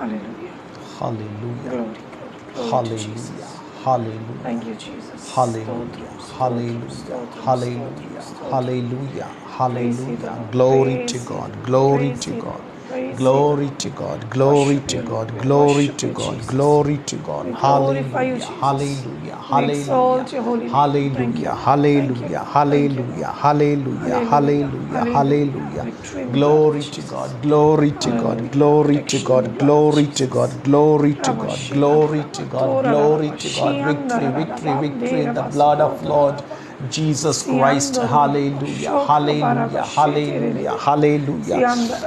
Hallelujah. Hallelujah. Glory, glory. Glory to Jesus. Hallelujah. Thank you, Jesus. Hallelujah. Hallelujah. Hallelujah. Hallelujah. Hallelujah. Glory to God. Glory to God. Glory to God. Glory to God. Glory to God. Glory to God. Hallelujah. Hallelujah. Hallelujah. Hallelujah. Hallelujah. Hallelujah. Hallelujah. Hallelujah. Hallelujah. Glory to God. Glory to God. Glory to God. Glory to God. Glory to God. Glory to God. Glory to God. Victory, victory, victory in the blood of Lord Jesus Christ. Hallelujah. Hallelujah. Hallelujah. Hallelujah.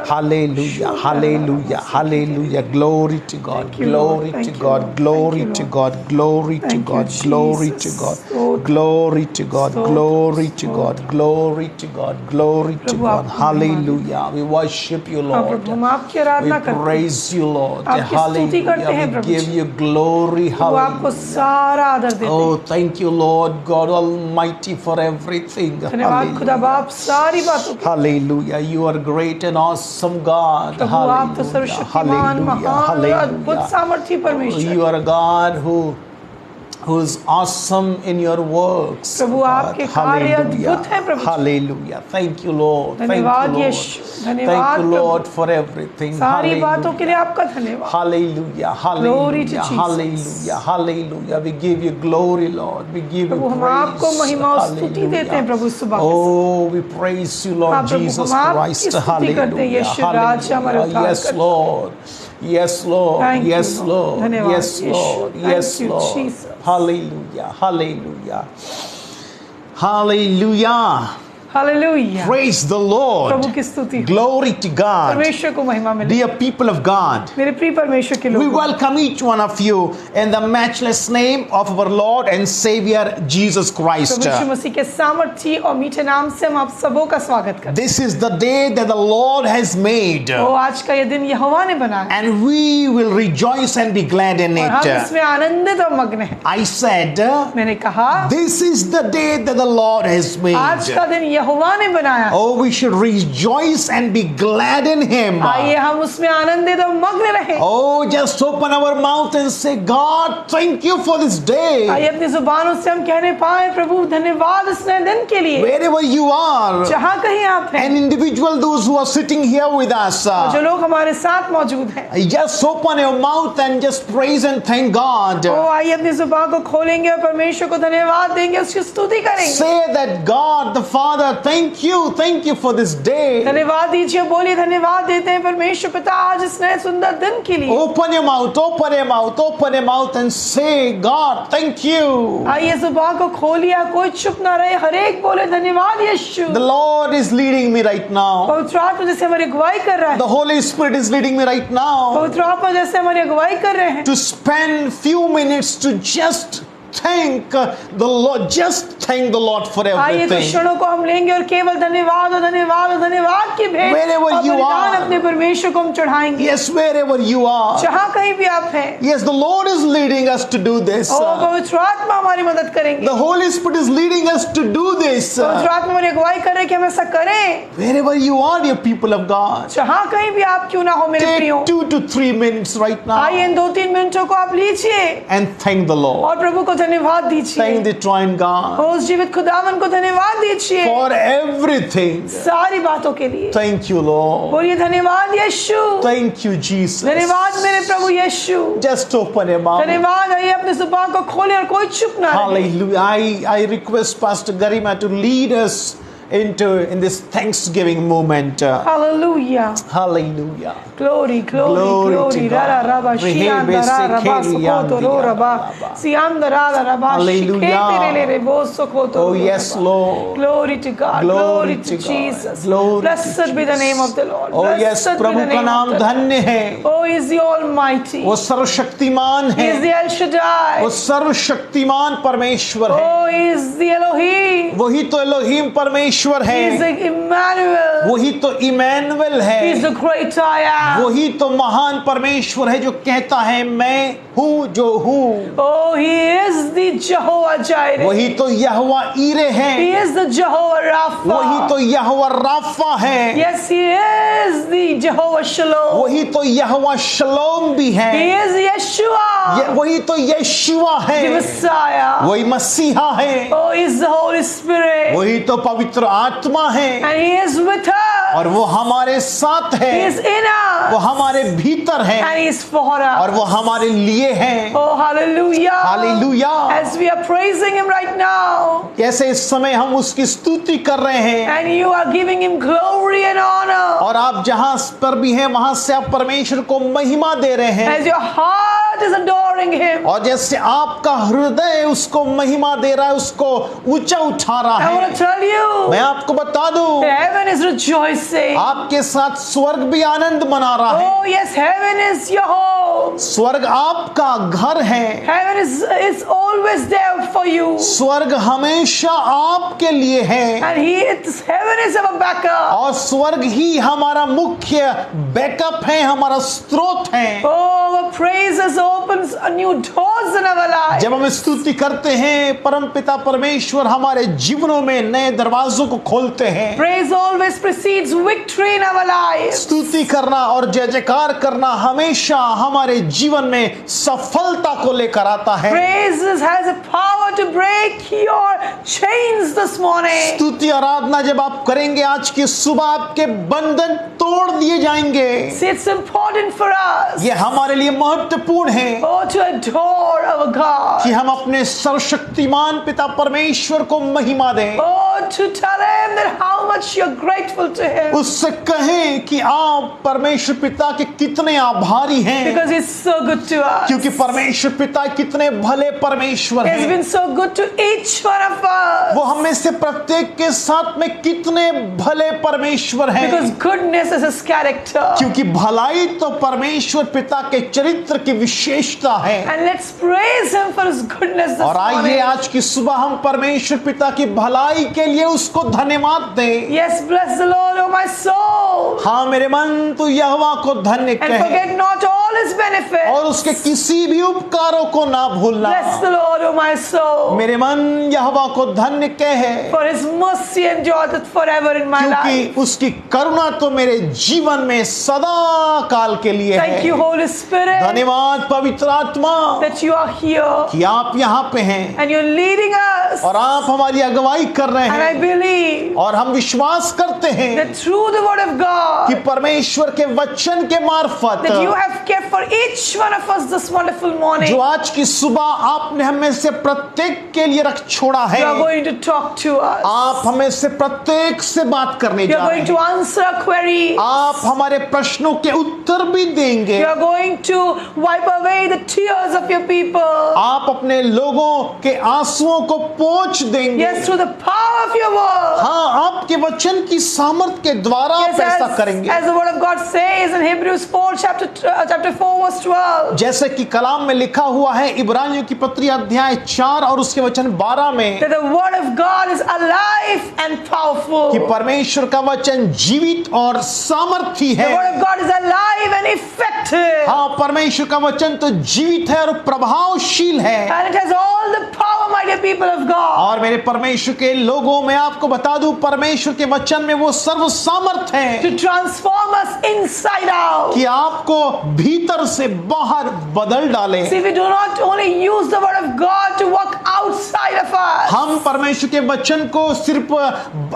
Hallelujah. Hallelujah. Hallelujah. Glory to God. Glory to God. Glory to God. Glory to God. Glory to God. Glory to God. Glory to God. Glory to God. Glory to God. Hallelujah. We worship you, Lord. We praise you, Lord. Hallelujah. We give you glory. Hallelujah. Oh, thank you, Lord God Almighty, for everything. Hallelujah. Hallelujah. You are great and awesome God. Hallelujah. Hallelujah. Hallelujah. You are a God who's awesome in your works. प्रभु आपके कार्य अद्भुत हैं प्रभु। Hallelujah. Thank you, Lord. धन्यवाद यीशु। Thank you, Lord, for everything. सारी बातों के लिए आपका धन्यवाद। Hallelujah. Hallelujah. Hallelujah. Hallelujah. We give you glory, Lord. We give you praise. हम आपको महिमा और स्तुति देते हैं प्रभु सुबह। Oh, we praise you, Lord Jesus Christ. Hallelujah. Hallelujah. Yes, Lord. Yes, Lord. Yes, Lord. Yes, Lord. Yes, Lord. Hallelujah. Hallelujah. Hallelujah. Hallelujah. Praise the Lord. प्रभु की स्तुति। Glory to God. परमेश्वर को महिमा मिले। Dear people of God, मेरे प्रिय परमेश्वर के लोग, we welcome each one of you in the matchless name of our Lord and Savior Jesus Christ. प्रभु यीशु मसीह के सामर्थी और मीठे नाम से हम आप सबों का स्वागत करते हैं। This is the day that the Lord has made. ओ आज का ये दिन यहोवा ने बनाया। And we will rejoice and be glad in it. और हम इसमें आनंदित और मग्न हैं। I said, मैंने कहा, this is the day that the Lord has made. आज का दिन यहोवा ने बनाया। Oh, we should rejoice and be glad in Him. आइए हम उसमें आनंदित और मग्न रहें। Oh, just open our mouth and say, God, thank you for this day. आइए अपनी जुबानों से हम कहने पाए, प्रभु धन्यवाद इस नए दिन के लिए। Wherever you are, जहाँ कहीं आप हैं, an individual, those who are sitting here with us, जो लोग हमारे साथ मौजूद हैं, just open your mouth and just praise and thank God. ओ आइए अपनी जुबान को खोलेंगे और परमेश्वर को धन्यवाद देंगे, उसकी स्तुति करेंगे। Say that God the Father, thank you for this day. धन्यवाद दीजिए, बोलिए धन्यवाद देते हैं परमेश्वर पिता आज इस नए सुंदर दिन के लिए। Open your mouth, open your mouth, open your mouth and say, God, thank you. आइए जुबान को खोलिए, कोई चुप ना रहे, हर एक बोले धन्यवाद यीशु। The Lord is leading me right now. पवित्र आत्मा जैसे हमारी अगुवाई कर रहा है, The Holy Spirit is leading me right now पवित्र आत्मा जैसे हमारी अगुवाई कर रहे हैं, to spend few minutes to just thank the Lord, just thank the Lord for आइए कुछ everything. क्षणों को हम लेंगे और केवल धन्यवाद और धन्यवाद और धन्यवाद की भेंट Wherever और you बलिदान are. अपने परमेश्वर को हम चढ़ाएंगे। Yes, wherever you are. जहाँ कहीं भी आप हैं, Yes, the Lord is leading us to do this. ओ पवित्र आत्मा हमारी मदद करेंगे। The Holy Spirit is leading us to do this. पवित्र आत्मा हमारी अगुवाई करे कि हम ऐसा करें। Wherever you are, dear people of God, जहाँ कहीं भी आप क्यों ना हो मेरे प्रियो, take 2 to 3 minutes right now आइए इन 2-3 मिनटों को आप लीजिए and thank the Lord. और प्रभु को धन्यवाद दीजिए। Thank the Triune God उस जीवित खुदावन को धन्यवाद दीजिए for everything. सारी बातों के लिए। Thank you, Lord. बोलिए धन्यवाद यीशु, Thank you, Jesus. धन्यवाद मेरे प्रभु यीशु। Just open your mouth. धन्यवाद, आइए अपनी जुबान को खोलें और कोई चुप ना रहे। Hallelujah. I request Pastor Garima to lead us in this Thanksgiving moment. Hallelujah. Hallelujah. Glory, glory, glory. Rara raba shianda rara raba sokoto ro raba sianda rara raba shikete re re bo sokoto. Oh yes, Lord. Glory to God. Glory to God. Jesus. Glory Blessed be the name of the Lord. Oh yes, प्रभु का नाम धन्य है। Oh, he is the Almighty. वो सर्वशक्तिमान He है। is the El Shaddai. वो सर्वशक्तिमान परमेश्वर है। Oh, he is the Elohim. वही तो एलोहीम परमेश्वर He is है। the Emmanuel. वही तो इमैनुअल है, He's the great I am. वही तो महान परमेश्वर है जो कहता है मैं हूँ जो हूँ। Oh, He is the Jehovah Jireh. वही तो यहोवा ईरे है, He is the Jehovah Rapha. वही तो यहोवा राफा है, Yes, He is the Jehovah Shalom. वही तो यहोवा शलोम भी है, He is Yeshua, वही तो यशुआ है, the Messiah. वही मसीहा है, Oh, He is the Holy Spirit. वही तो पवित्र आत्मा है, And He is with us. और वो हमारे साथ He है, is in us. वो हमारे भीतर है, And He is for us. और वो हमारे लिए है। Oh, hallelujah. Hallelujah. As we are praising Him right now. ऐसे इस समय हम उसकी स्तुति कर रहे हैं, And you are giving Him glory and honor. और आप जहां पर भी हैं वहां से आप परमेश्वर को महिमा दे रहे हैं, As your heart is adoring Him. और जैसे आपका हृदय उसको महिमा दे रहा है, उसको ऊंचा उठा रहा I want है। to tell you, मैं आपको बता दूं, heaven is rejoicing. आपके साथ स्वर्ग भी आनंद मना रहा है। Oh, yes, heaven is your home. स्वर्ग आपका घर है, Heaven is always there for you. स्वर्ग हमेशा आपके लिए है, And heaven is our backup. और स्वर्ग ही हमारा मुख्य बैकअप है, हमारा स्रोत है। Oh, our praises opens a new doors in our life. जब हम स्तुति करते हैं, परम पिता परमेश्वर हमारे जीवनों में नए दरवाजों को खोलते हैं। Praise always precedes victory in our life. स्तुति करना और जय जयकार करना हमेशा हमारे जीवन में सफलता को लेकर आता है। Praises has a power to break your chains this morning. स्तुति आराधना जब आप करेंगे, आज की सुबह आपके बंधन तोड़ दिए जाएंगे। See, it's important for us, ये हमारे लिए महत्वपूर्ण है oh, to adore our God. कि हम अपने सर्वशक्तिमान पिता परमेश्वर को महिमा दें। Oh, to tell Him that how much you're grateful to Him. उससे कहें कि आप परमेश्वर पिता के कितने आभारी हैं, Because He's so good to us. क्योंकि परमेश्वर पिता कितने भले परमेश्वर He's हैं। been so good to each one of us. वो हमें से प्रत्येक के साथ में कितने भले परमेश्वर हैं, Because goodness is His character. क्योंकि भलाई तो परमेश्वर पिता के चरित्र की विशेषता है। And let's praise Him for His goodness this और आइए morning. आज की सुबह हम परमेश्वर पिता की भलाई के लिए उसको धन्यवाद दें। Yes, bless the Lord, oh my soul. हाँ मेरे मन तू यहोवा को धन्य And कहे, forget not all His benefits. और उसके किसी भी उपकारों को ना भूलना। Bless the Lord, oh my soul. मेरे मन यहोवा को धन्य कहे, For His mercy endureth forever in my life. क्योंकि उसकी करुणा तो मेरे जीवन में सदा काल के लिए Thank you, है। Holy Spirit, धन्यवाद पवित्र आत्मा that you are here कि आप यहाँ पे हैं and you're leading us. और आप हमारी अगुवाई कर रहे And I हैं, believe और हम विश्वास करते हैं that through the Word of कि God, परमेश्वर के वचन के मार्फत that you have kept for each one of us this wonderful morning. जो आज की सुबह आपने हमें से प्रत्येक के लिए रख छोड़ा है, You are going to talk to us. आप हमें से प्रत्येक से बात करने You जा are रहे going to हैं। answer our queries. आप हमारे प्रश्नों के उत्तर भी देंगे। You are going to wipe away the tears of your people. आप अपने लोगों के आंसुओं को पोंछ देंगे। Yes, through the power of your word. हाँ, आपके वचन की सामर्थ के द्वारा आप Yes, ऐसा करेंगे। as the word of God says in Hebrews 4 chapter 4 verse 12. जैसे कि कलाम में लिखा हुआ है इब्रानियों की पत्री अध्याय 4 और उसके वचन 12 में, That the word of God is alive and powerful. कि परमेश्वर का वचन जीवित और सामर्थी The है। word of God is alive and effective. हाँ, परमेश्वर का वचन तो जीवित है और प्रभावशील है। And it has all the power, my dear people of God. और मेरे परमेश्वर के लोगों में आपको बता दूं, परमेश्वर के वचन में वो सर्व सामर्थ है To transform us inside out. कि आपको भीतर से बाहर बदल डाले। See, we do not only use the word of God to work outside of us. हम परमेश्वर के वचन को सिर्फ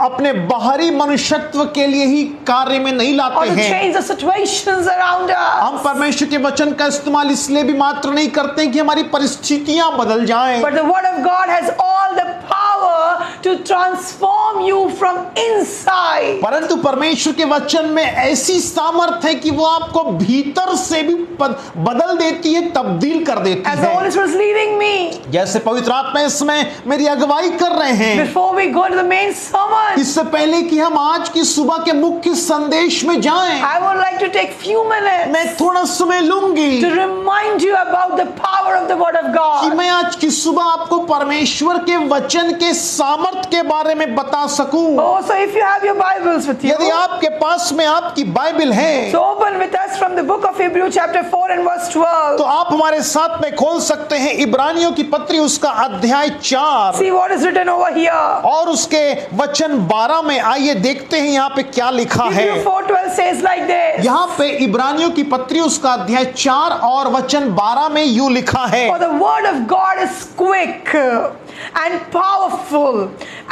अपने बाहरी मनुष्यत्व के लिए ही कार्य में नहीं Or लाते to हैं। change the situations around हम us. परमेश्वर के वचन का इस्तेमाल इसलिए भी मात्र नहीं करते कि हमारी परिस्थितियां बदल जाएं, But the word of God has all the power to transform you from inside. परंतु परमेश्वर के वचन में ऐसी सामर्थ है कि वो आपको भीतर से भी बदल देती है, तब्दील कर देती As the है। Holy Spirit is leading me, जैसे पवित्र आत्मा इसमें मेरी अगुवाई कर रहे हैं, before we go to the main sermon, इससे पहले कि हम आज की सुबह के मुख्य संदेश में जाएं, I would like to take few minutes मैं थोड़ा समय लूंगी to remind you about the power of the word of कि God. मैं आज की सुबह आपको परमेश्वर के वचन के सामर्थ सामर्थ के बारे में बता सकूं। Oh, so if you have your Bibles with you, यदि आपके पास में आपकी बाइबल है so open with us from the book of Hebrews chapter 4 and verse 12. तो आप हमारे साथ में खोल सकते हैं इब्रानियों की पत्री उसका अध्याय 4 See what is written over here. और उसके वचन 12 में। आइए देखते हैं यहाँ पे क्या लिखा है। Hebrews 4:12 says like this. यहाँ पे इब्रानियों की पत्री उसका अध्याय 4 और वचन 12 में यूं लिखा है, For the word of God is quick and powerful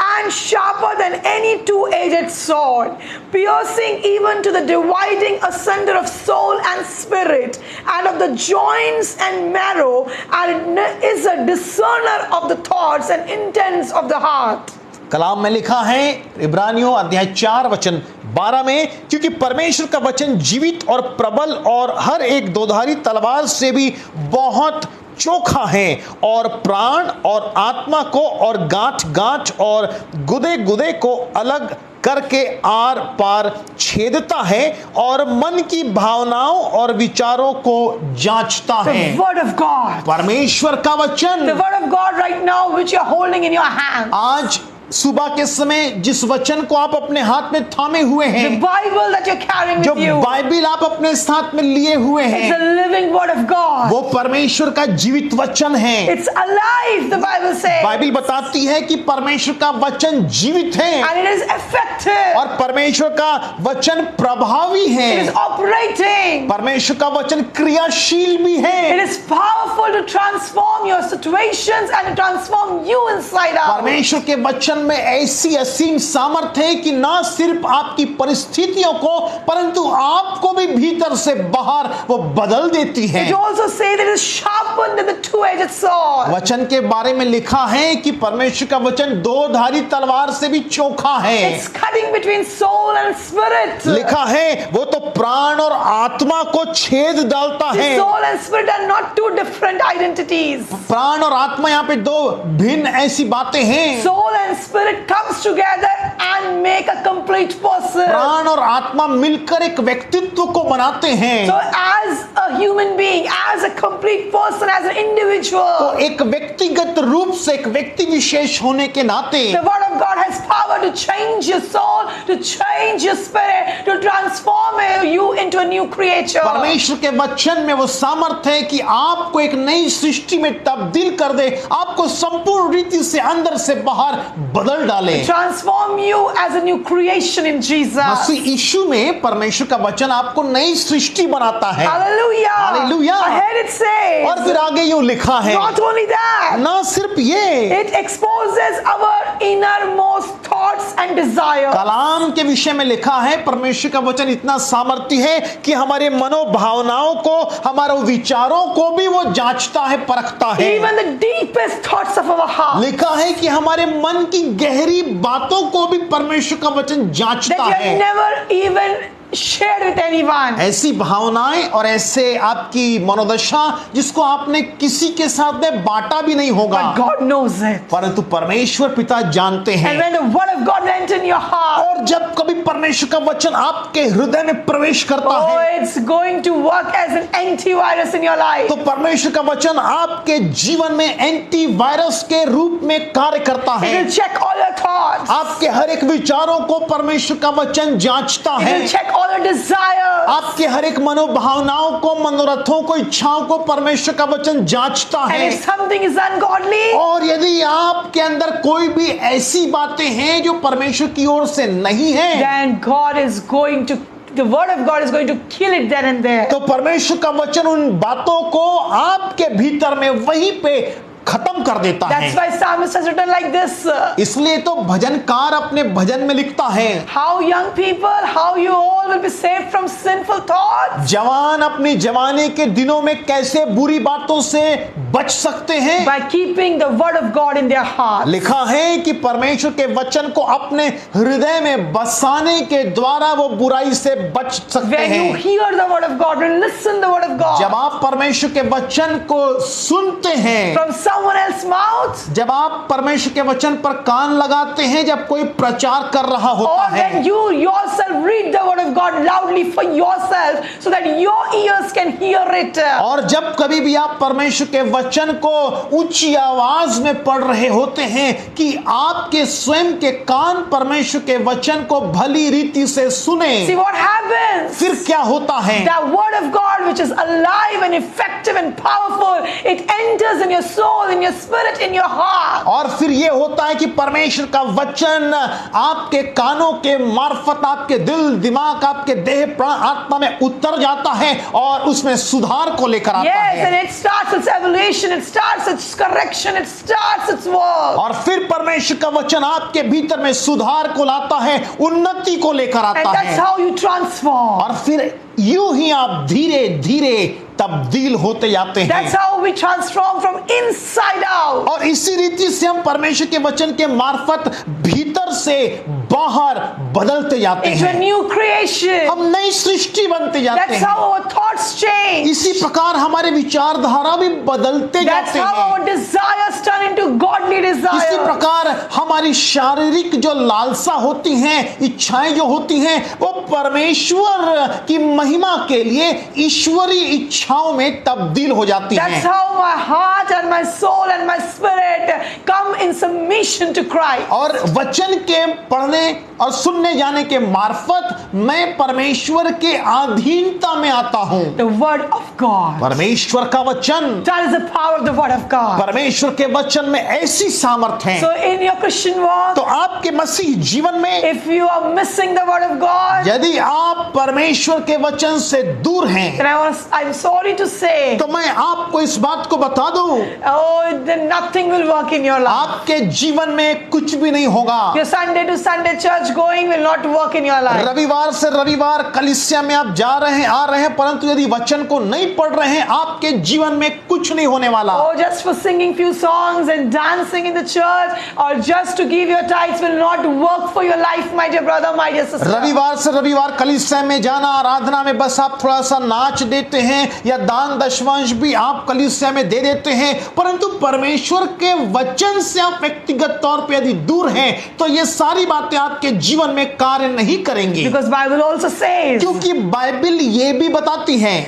and sharper than any two-edged sword, piercing even to the dividing asunder of soul and spirit and of the joints and marrow, and it is a discerner of the thoughts and intents of the heart. कलाम में लिखा है इब्रानियों अध्याय 4 वचन 12 में, क्योंकि परमेश्वर का वचन जीवित और प्रबल और हर एक दोधारी तलवार से भी बहुत चोखा है और प्राण और आत्मा को और गांठ गांठ और गुदे गुदे को अलग करके आर पार छेदता है और मन की भावनाओं और विचारों को जांचता है। The word of God. परमेश्वर का वचन, The word of God right now which you are holding in your hand. आज सुबह के समय जिस वचन को आप अपने हाथ में थामे हुए The हैं, Bible that you're carrying जो with you. बाइबिल आप अपने साथ में लिए हुए It's हैं, the living word of God. वो परमेश्वर का जीवित वचन है। It's alive, the Bible says. Bible बताती है कि परमेश्वर का वचन जीवित है And it is effective. और परमेश्वर का वचन प्रभावी It is है। operating. परमेश्वर का वचन क्रियाशील भी It है। is powerful to transform your situations and to transform you inside out. परमेश्वर के वचन में ऐसी असीम सामर्थ्य है कि ना सिर्फ आपकी परिस्थितियों को परंतु आपको भी भीतर से बाहर वो बदल देती है। It also says that it is sharpened than the two-edged sword. वचन के बारे में लिखा है कि परमेश्वर का वचन दो धारी तलवार से भी चोखा है। It's cutting between soul and spirit. लिखा है वो तो प्राण और आत्मा को छेद डालता The है। soul and spirit are not two different identities. प्राण और आत्मा यहाँ पे दो भिन्न ऐसी बातें हैं। Soul and spirit comes together and make a complete person. प्राण और आत्मा मिलकर एक व्यक्तित्व को बनाते हैं। So as a human being, as a complete person, as an तो individual, एक व्यक्तिगत रूप से एक व्यक्ति विशेष होने के नाते the word of God has power to change your soul, to change your spirit, to transform you into a new creature. परमेश्वर के वचन में वो सामर्थ्य है कि आपको एक नई सृष्टि में तब्दील कर दे, आपको संपूर्ण रीति से अंदर से बाहर बदल डाले। Transform you as a new creation in Jesus. मसीह यीशु में परमेश्वर का वचन आपको नई सृष्टि बनाता है। Hallelujah. Hallelujah. Ahead it says, और फिर आगे यूं लिखा है, not only that, ना सिर्फ ये, it exposes our innermost thoughts and desires. कलाम के विषय में लिखा है परमेश्वर का वचन इतना सामर्थ्य है कि हमारे मनोभावनाओं को, हमारे विचारों को भी वो जांचता है, परखता है। Even the deepest thoughts of our heart लिखा है कि हमारे मन की गहरी बातों को भी परमेश्वर का वचन that जांचता you have है। never even shared with anyone. ऐसी भावनाएं और ऐसे आपकी मनोदशा जिसको आपने किसी के साथ में बांटा भी नहीं होगा, But God knows it. परंतु परमेश्वर पिता जानते And हैं। when the word of God went in your heart, और जब कभी परमेश्वर का वचन आपके हृदय में प्रवेश करता oh, है it's going to work as an antivirus in your life. तो परमेश्वर का वचन आपके जीवन में एंटीवायरस के रूप में कार्य करता It है। will check all your thoughts. आपके हर एक विचारों को परमेश्वर का वचन जांचता It है। will check all your desires. आपके हर एक मनोभावनाओं को, मनोरथों को, इच्छाओं को परमेश्वर का वचन जांचता And है। if something is ungodly, और यदि आपके अंदर कोई भी ऐसी बातें हैं जो परमेश्वर की ओर से नहीं है, then God is going to, the word of God is going to kill it then and there. तो परमेश्वर का वचन उन बातों को आपके भीतर में वहीं पे खत्म कर देता That's है। why psalmist has written like this. इसलिए तो भजनकार अपने भजन में लिखता है, How young people, how you all will be saved from sinful thoughts जवान अपनी जवानी के दिनों में कैसे बुरी बातों से बच सकते हैं। by keeping the word of God in their heart. लिखा है कि परमेश्वर के वचन को अपने हृदय में बसाने के द्वारा वो बुराई से बच सकते When you हैं। hear the word of God, when you listen the word of जब God आप परमेश्वर के वचन को सुनते हैं, from someone else's mouth, जब आप परमेश्वर के वचन पर कान लगाते हैं, जब कोई प्रचार कर रहा होता or है, when you yourself read the word of of God loudly for yourself so that your ears can hear it. और जब कभी भी आप परमेश्वर के वचन को ऊंची आवाज में पढ़ रहे होते हैं कि आपके स्वयं के कान परमेश्वर के वचन को भली रीति से सुने, See what happens? फिर क्या होता है? That word of God which is alive and effective and powerful, it enters in your soul, in your spirit, in your heart. और फिर ये होता है कि परमेश्वर का वचन आपके कानों के मार्फत आपके दिल, दिमाग, आपके देह, प्राण, आत्मा में उतर जाता है और उसमें सुधार को लेकर आता Yes, है। and it starts its evolution, it starts its correction, it starts its work. और फिर परमेश्वर का वचन आपके भीतर में सुधार को लाता है, उन्नति को लेकर And आता that's है। how you transform. और फिर यूं ही आप धीरे धीरे तब्दील होते जाते That's हैं। how we transform from inside out. और इसी रीति से हम परमेश्वर के वचन के मार्फत भीतर से बाहर बदलते जाते Into a हैं। new creation. हम नई सृष्टि बनते जाते That's हैं। how our thoughts change. इसी प्रकार हमारे विचारधारा भी बदलते That's जाते how हैं। our desires turn into godly इसी desires. प्रकार हमारी शारीरिक जो लालसा होती हैं, इच्छाएं जो होती हैं, वो परमेश्वर की महिमा के लिए ईश्वरीय इच्छाओं में तब्दील हो जाती That's हैं। how my heart and my soul and my spirit come in submission to Christ. और वचन के पढ़ने और सुनने जाने के मार्फत मैं परमेश्वर के अधीनता में आता हूं। The word of God. परमेश्वर का वचन, That is the power of the word of God. परमेश्वर के वचन में ऐसी सामर्थ्य So है। in your Christian walk, तो आपके मसीह जीवन में if you are missing the word of God, यदि आप परमेश्वर के वचन से दूर हैं, then I'm sorry to say, तो मैं आपको इस बात को बता दूं, oh, then nothing will work in your life. आपके जीवन में कुछ भी नहीं होगा। Your Sunday to Sunday church going will not work in your life. रविवार से रविवार कलीसिया में आप जा रहे हैं, आ रहे हैं, परंतु यदि वचन को नहीं पढ़ रहे हैं, आपके जीवन में कुछ नहीं होने वाला। Oh, just for singing few songs and dancing in the church or just to give your tithes will not work for your life, my dear brother, my dear sister. रविवार से रविवार कलीसिया में जाना, आराधना में बस आप थोड़ा सा नाच देते हैं या दान दशमांश भी आप कलीसिया में दे देते हैं, परंतु परमेश्वर के वचन से आप व्यक्तिगत तौर पे यदि दूर हैं, तो ये सारी बातें आपके जीवन में कार्य नहीं करेंगी। Because Bible also says क्योंकि बाइबल ये भी बताती है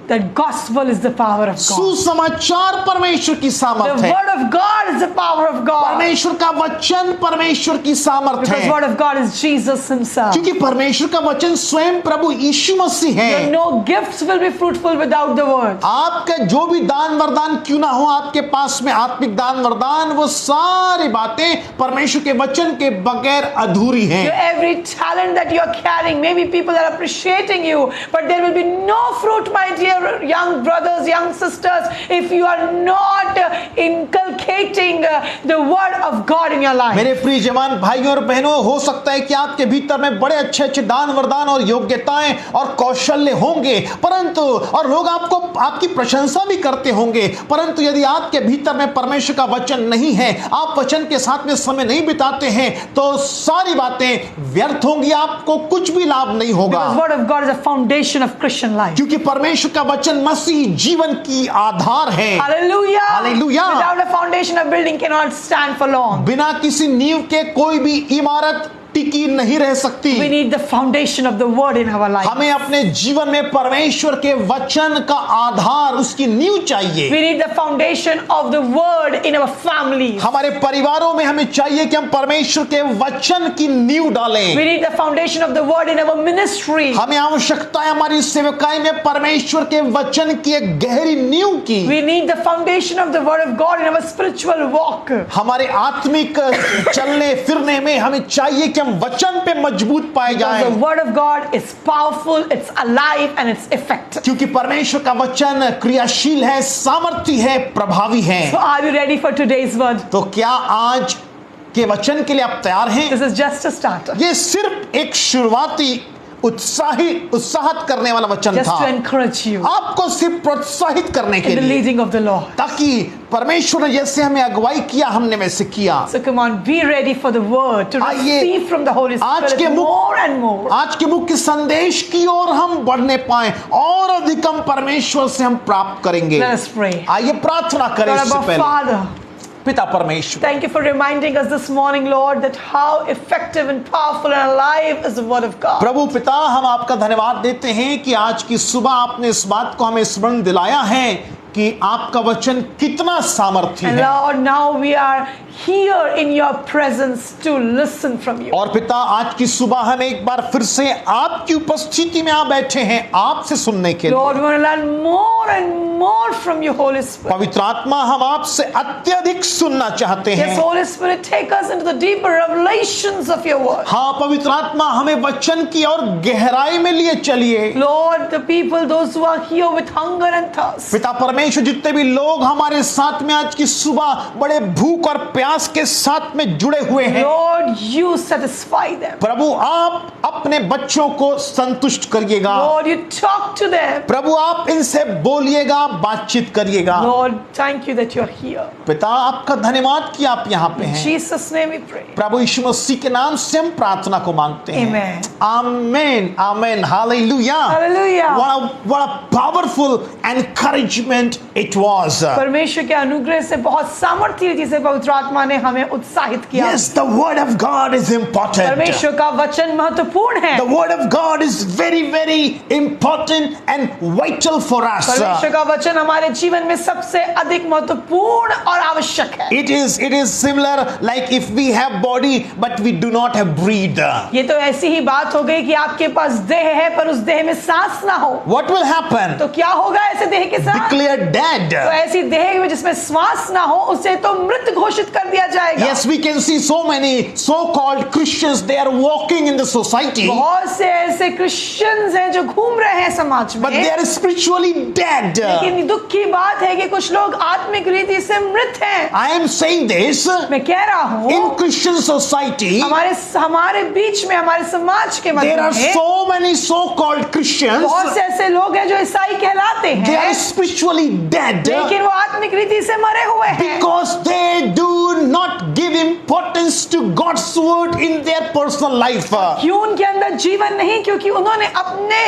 that gospel is the power of God. सुसमाचार परमेश्वर की The सामर्थ है। word of God is the power of God. परमेश्वर का वचन परमेश्वर की सामर्थ Because है, word of God is Jesus himself. क्योंकि परमेश्वर का वचन स्वयं प्रभु यीशु मसीह है। No gifts will be fruitful without the word. आपका जो भी दान वरदान क्यों ना हो आपके पास में, आत्मिक दान वरदान, वो सारी बातें परमेश्वर के वचन के बगैर अधूरी हैं। Every talent that you are carrying, maybe people are appreciating you, but there will be no fruit, my dear young brothers, young sisters, if you are not inculcating the word of God in your life. मेरे प्रिय जवान भाइयों और बहनों, हो सकता है कि आपके भीतर में बड़े अच्छे अच्छे दान वरदान और योग्यताएं और कौशल्य होंगे, परंतु और लोग आपको आपकी प्रशंसा भी करते होंगे, परंतु यदि आपके भीतर में परमेश्वर का वचन नहीं है, आप वचन के साथ में समय नहीं बिताते हैं, तो सारी बातें व्यर्थ होंगी, आपको कुछ भी लाभ नहीं होगा। Because word of God is a foundation of Christian life. क्योंकि परमेश्वर का वचन मसीह जीवन की आधार है। Hallelujah. Hallelujah. Without a foundation, a building cannot stand for long. बिना किसी नींव के कोई भी इमारत टिकी नहीं रह सकती। We need the foundation of the word in our life. हमें अपने जीवन में परमेश्वर के वचन का आधार, उसकी नींव चाहिए। We need the foundation of the word in our families. हमारे परिवारों में हमें चाहिए कि हम परमेश्वर के वचन की नींव डालें। We need the foundation of the word in our ministry. हमें आवश्यकता है हमारी सेवकाई में परमेश्वर के वचन की एक गहरी नींव की। We need the foundation of the word of God in our spiritual walk. हमारे आत्मिक चलने फिरने में हमें चाहिए कि हम वचन पे मजबूत पाए Because जाएं। the word of God is powerful, it's alive, and it's effective. क्योंकि परमेश्वर का वचन क्रियाशील है, सामर्थी है, प्रभावी है। So are you ready for today's word? तो क्या आज के वचन के लिए आप तैयार हैं? This is just a starter. ये सिर्फ एक शुरुआती उत्साहित करने वाला वचन Just था, to encourage you आपको सिर्फ प्रोत्साहित करने के in the लिए, leading of the Lord. ताकि परमेश्वर ने जैसे हमें अगुवाई किया हमने वैसे किया। So come on, be ready for the word to आइए, receive from the Holy आज Spirit के more and more. आज के मुख्य संदेश की ओर हम बढ़ने पाए और अधिकम परमेश्वर से हम प्राप्त करेंगे। Let us pray. आइए प्रार्थना करें। God, इससे our पहले Father, पिता परमेश्वर, Thank you for reminding us this morning, Lord, that how effective and powerful and alive is the Word of God. प्रभु पिता हम आपका धन्यवाद देते हैं कि आज की सुबह आपने इस बात को हमें स्मरण दिलाया है कि आपका वचन कितना सामर्थ्य And है। Lord, now we are here in your presence to listen from you. और पिता आज की सुबह हम एक बार फिर से आपकी उपस्थिति में आ बैठे हैं आपसे सुनने के लिए। Lord, we want to learn more and more from you, Holy Spirit. पवित्र आत्मा हम आपसे अत्यधिक सुनना चाहते Yes, हैं। Holy Spirit, take us into the deeper revelations of your word. हाँ पवित्र आत्मा हमें वचन की और गहराई में लिए चलिए। Lord, the people, those who are here with hunger and thirst. पिता परमेश्वर जितने भी लोग हमारे साथ में आज की सुबह बड़े भूख और प्यास के साथ में जुड़े हुए हैं, Lord, you satisfy them. प्रभु आप अपने बच्चों को संतुष्ट करिएगा। Lord, you talk to them. प्रभु आप इनसे बोलिएगा, बातचीत करिएगा। Lord, thank you that you're here. पिता आपका धन्यवाद कि आप यहाँ पे In हैं। Jesus' name we pray. प्रभु यीशु मसीह के नाम से हम प्रार्थना को मांगते हैं। Amen. आमीन आमीन hallelujah. Hallelujah. What a powerful encouragement it was. परमेश्वर के अनुग्रह से बहुत सामर्थ्य जिसे पवित्र आत्मा ने हमें उत्साहित किया। Yes, the word of God is important. परमेश्वर का वचन महत्वपूर्ण है। The word of God is very, very important and vital for us. परमेश्वर का वचन हमारे जीवन में सबसे अधिक महत्वपूर्ण और आवश्यक है। It is similar like if we have body but we do not have breath. ये तो ऐसी ही बात हो गई कि आपके पास देह है पर उस देह में सांस ना हो, What will happen? तो क्या होगा ऐसे देह के साथ? Declared dead. तो ऐसी देह में जिसमें श्वास ना हो उसे तो मृत घोषित कर दिया जाएगा। Yes, we can see so many so-called Christians, they are walking in the society, बहुत से ऐसे क्रिश्चियंस हैं जो घूम रहे हैं समाज but में, they are spiritually dead. लेकिन दुख की बात है कि कुछ लोग आत्मिक रीति से मृत हैं। I am saying this, मैं कह रहा हूँ in Christian society, हमारे बीच में, हमारे समाज के मध्य there are में so many so-called Christians, बहुत से ऐसे लोग हैं जो ईसाई कहलाते they हैं, are spiritually dead लेकिन वो आत्मिक रीति से मरे हुए हैं, because they do not give importance to God's word in their personal life. क्यों उनके अंदर जीवन नहीं? क्योंकि उन्होंने अपने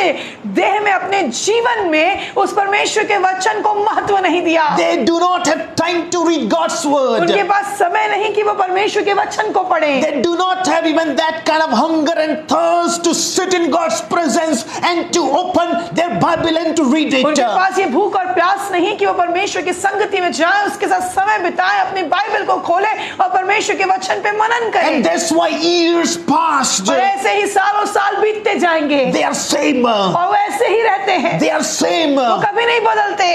देह में, अपने जीवन में उस परमेश्वर के वचन को महत्व नहीं दिया। They do not have time to read God's word. उनके पास समय नहीं कि वो परमेश्वर के वचन को पढ़ें। They do not have even that kind of hunger and thirst to sit in God's presence and to open their Bible and to read it. उनके पास ये भूख और प्यास नहीं कि वो परमेश्वर की संगति में जाएं, उसके साथ समय बिताएं, अपनी बाइबल को खोलें और परमेश्वर के वचन पे मनन करें। And that's why years passed. और ऐसे ही सालों साल बीतते जाएंगे They are same. और वो ऐसे ही रहते हैं, They are same. वो कभी नहीं बदलते।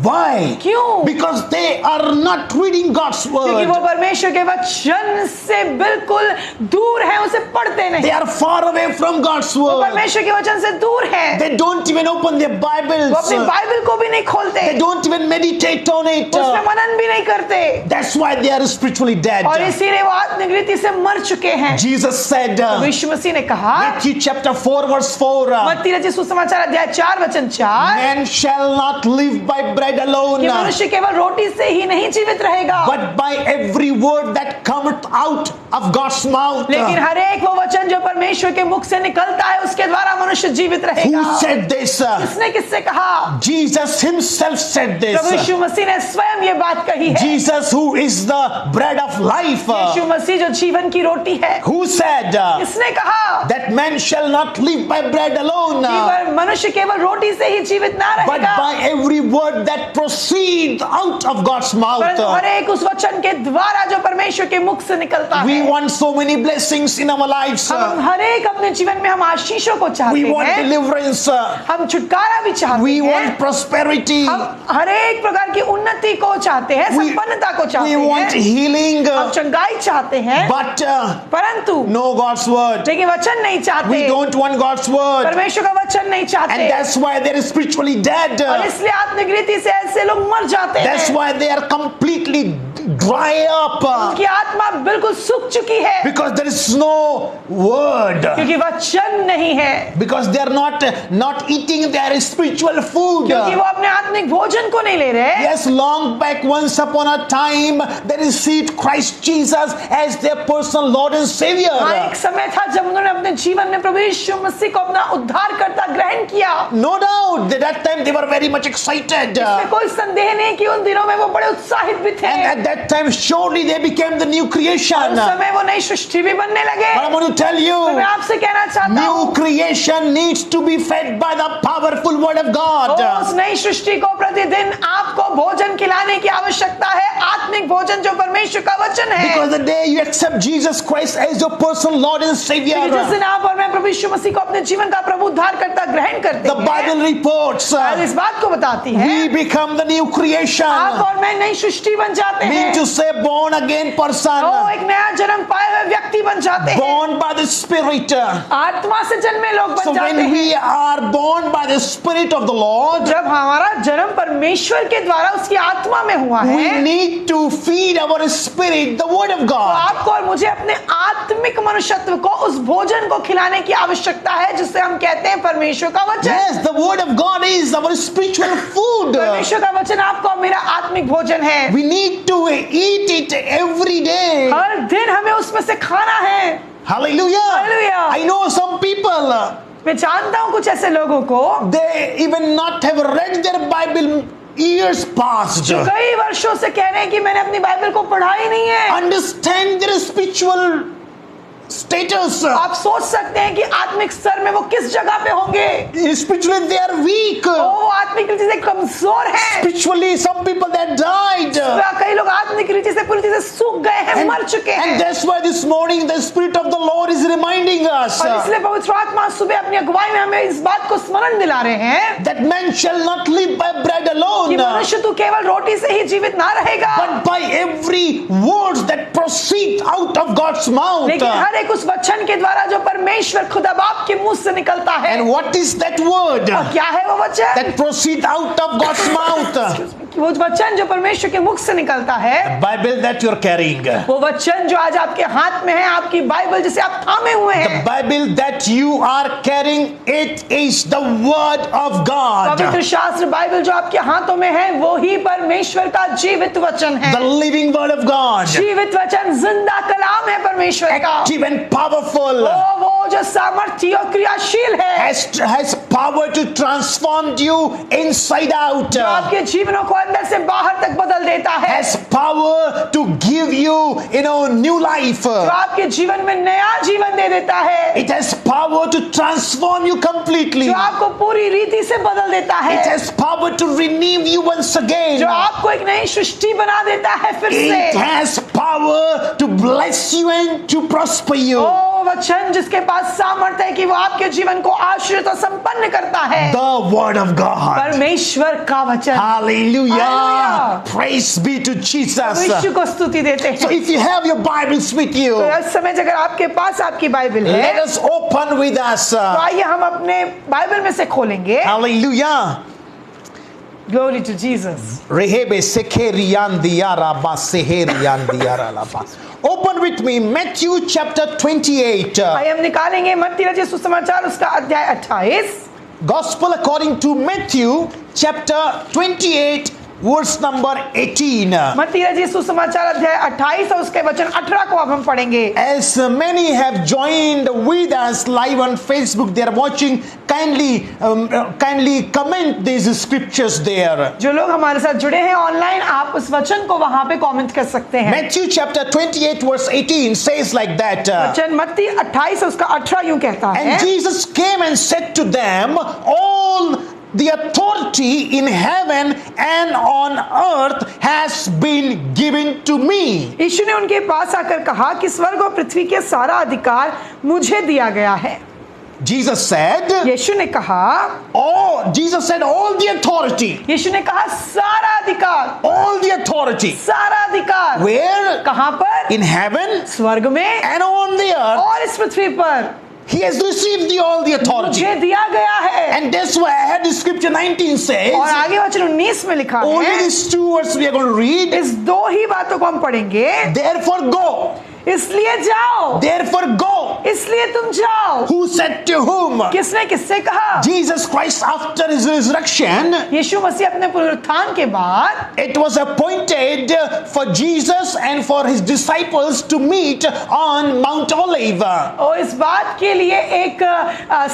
Why? क्यों? Because they are not reading God's क्योंकि वो word. परमेश्वर के वचन से बिल्कुल दूर है, उसे पढ़ते नहीं। They are far away from God's वो word. परमेश्वर के वचन से दूर है, They don't even open their वो Bibles. अपनी बाइबल को भी नहीं खोलते, They don't even meditate on it. उसमें मनन भी नहीं करते, That's why they are spiritually dead. और इसीलिए वो आत्मिक रीति से मर चुके हैं। Jesus said, यीशु मसीह ने कहा, Matthew chapter 4 verse 4, मत्ती रचित सुसमाचार अध्याय 4 वचन 4, man shall not live by bread alone, कि मनुष्य केवल रोटी से ही नहीं जीवित रहेगा, but by every word that cometh out of God's mouth. लेकिन हर एक वो वचन जो परमेश्वर के मुख से निकलता है उसके द्वारा मनुष्य जीवित रहेगा। Who said this? किसने किससे कहा? Jesus himself said this. प्रभु यीशु मसीह ने स्वयं ये बात कही है। Jesus who is the bread of life. यीशु मसीह जो जीवन की रोटी है। Who said किसने कहा that man shall not live by bread alone, कि मनुष्य केवल रोटी से ही जीवित ना but रहेगा, by every word that proceeds out of God's mouth. परंतु हर एक उस वचन के द्वारा जो परमेश्वर के मुख से निकलता We है। want so many blessings in our lives. हम हर एक अपने जीवन में हम आशीषों को चाहते We want हैं, deliverance. हम छुटकारा भी चाहते We हैं, want prosperity. हम हर एक प्रकार की उन्नति को चाहते हैं, We- संपन्नता को चाहते We want हैं, healing. हम चंगाई चाहते हैं, But परंतु no God's word. लेकिन वचन नहीं We चाहते, don't want God's word. परमेश्वर का वचन नहीं And चाहते, that's why they're spiritually dead. और इसलिए आत्मिक रीति से ऐसे लोग मर जाते That's हैं। why they are completely dry up. उनकी आत्मा बिल्कुल सूख चुकी है, Because there is no word. क्योंकि वचन नहीं है, Because they are not eating their spiritual food. क्योंकि वो अपने आत्मिक भोजन को नहीं ले रहे। Yes, long back, once upon a time, they received Christ Jesus as their personal Lord and Savior. हाँ, एक समय था जब उन्होंने अपने जीवन में प्रभु यीशु मसीह को अपना उद्धारकर्ता ग्रहण किया। No doubt, at that time they were very much excited. इसमें कोई संदेह नहीं कि उन दिनों में वो बड़े उत्साहित भी थे। And at that time, surely they became the new creation. उस समय वो नई सृष्टि भी बनने लगे। But I want to tell you, मैं आपसे कहना चाहता हूँ, new creation needs to be fed by the powerful word of God. उस नई सृष्टि को प्रतिदिन आपको भोजन खिलाने की आवश्यकता है, आत्मिक भोजन जो परमेश्वर का वचन है। Because the day you accept Jesus Christ as your personal Lord and Savior, जिस दिन आप और मैं प्रभु यीशु मसीह को अपने जीवन का प्रभु उद्धारकर्ता ग्रहण करते the Bible हैं, reports इस बात को बताती है, we become the new creation. आप और मैं नई सृष्टि बन जाते हैं। Mean to say born again person, वो एक नया जन्म पाए हुए व्यक्ति बन जाते हैं, born by the Spirit. आत्मा से जन्मे लोग So बन जाते when हैं। we are born by the Spirit of the Lord, जब हमारा जन्म परमेश्वर के द्वारा उसकी आत्मा में हुआ we है, need to feed our spirit the word of तो God. आपको और मुझे अपने आत्मिक मनुष्यत्व को उस भोजन को खिलाने की आवश्यकता है जिसे हम कहते हैं परमेश्वर का वचन। Yes, the word of God is our spiritual food. परमेश्वर का वचन आपका और मेरा आत्मिक भोजन है। We need to eat it every day. हर दिन हमें उसमें से खाना है। Hallelujah. Hallelujah. I know some people, मैं जानता हूँ कुछ ऐसे लोगों को they even not have read their Bible years past. जो कई वर्षों से कह रहे हैं कि मैंने अपनी बाइबल को पढ़ा ही नहीं है। Understand their spiritual status. आप सोच सकते हैं कि आत्मिक स्तर में वो किस जगह पे होंगे। Spiritually they are weak. वो आत्मिक रीति से कमजोर हैं। Spiritually some people that died. कई लोग आत्मिक रीति से पूरी तरह से सूख गए हैं, मर चुके हैं। And that's why this morning the Spirit of the Lord is reminding us और इसलिए पवित्र आत्मा सुबह अपनी अगुवाई में हमें इस बात को स्मरण दिला रहे हैं that man shall not live by bread कि alone, मनुष्य तू केवल रोटी से ही जीवित ना रहेगा, but by every word that proceed out of God's mouth. लेकिन हर एक उस वचन के द्वारा जो परमेश्वर खुदा बाप के मुंह से निकलता है। And what is that word और क्या है वो वचन? that proceed out of God's mouth? वो वचन जो परमेश्वर के मुख से निकलता है, Bible that you're carrying. वो वचन जो आज आपके हाथ में है, आपकी बाइबल जिसे आप थामे हुए The हैं, Bible that you are carrying, it is the word of God. पवित्र शास्त्र बाइबल जो आपके हाथों में है, वो ही परमेश्वर का जीवित वचन है। The living word of God. जीवित वचन जिंदा कलाम है परमेश्वर का। Active and powerful. वो जो सामर्थ्य और क्रियाशील है, Has power to transform you inside out. जो आपके जीवनों को अंदर से बाहर तक बदल देता है, Has power to give you, new life. जो आपके जीवन में नया जीवन दे देता है, It has power to transform you completely. जो आपको पूरी रीति से बदल देता है, It has power to renew you once again. जो आपको एक नई सृष्टि बना देता है फिर से। It has power to bless you and to prosper you. ओ वचन जिसके पास सामर्थ्य है कि वो आपके जीवन को आशीर्वाद और संपन्न करता है, The word of God. परमेश्वर का वचन। Hallelujah. Hallelujah. Praise be to Jesus. यीशु को स्तुति देते So हैं। if you have your Bibles with you, तो इस समय अगर आपके पास आपकी बाइबल है, let us open with us. तो आइए हम अपने बाइबल में से खोलेंगे। Hallelujah. Glory to Jesus. Rehebe sekeriandiara ba seheriandiara laba. Open with me Matthew chapter 28. आइए हम निकालेंगे मत्ती रचित सुसमाचार उसका अध्याय 28। Gospel according to Matthew chapter 28 verse number 18. मत्ती रचित सुसमाचार अध्याय 28 और उसके वचन 18 को अब हम पढ़ेंगे। As many have joined with us live on Facebook, they are watching. Kindly comment these scriptures there. जो लोग हमारे साथ जुड़े हैं ऑनलाइन, आप उस वचन को वहां पे कमेंट कर सकते हैं। Matthew chapter 28 verse 18 says like that. वचन मत्ती 28 और उसका 18 यूं कहता है, And Jesus came and said to them, all the authority in heaven and on earth has been given to me. यीशु ने उनके पास आकर कहा कि स्वर्ग और पृथ्वी के सारा अधिकार मुझे दिया गया है। Jesus said, यीशु ने कहा, Jesus said all the authority. यीशु ने कहा सारा अधिकार, All the authority. सारा अधिकार। Where? कहां पर? In heaven स्वर्ग में and on the earth. और इस पृथ्वी पर He has received all the authority. मुझे दिया गया है। And that's why I had the scripture 19 says, और आगे वचन 19 में लिखा only है, these two words we are going to read. इस दो ही बातों को हम पढ़ेंगे। Therefore go. इसलिए जाओ, Therefore go. इसलिए तुम जाओ। Who said to whom? किसने किससे कहा? Jesus Christ, after his resurrection, यीशु मसीह अपने पुनरुत्थान के बाद it was appointed for Jesus and for his disciples to meet on Mount Olive. और इस बात के लिए एक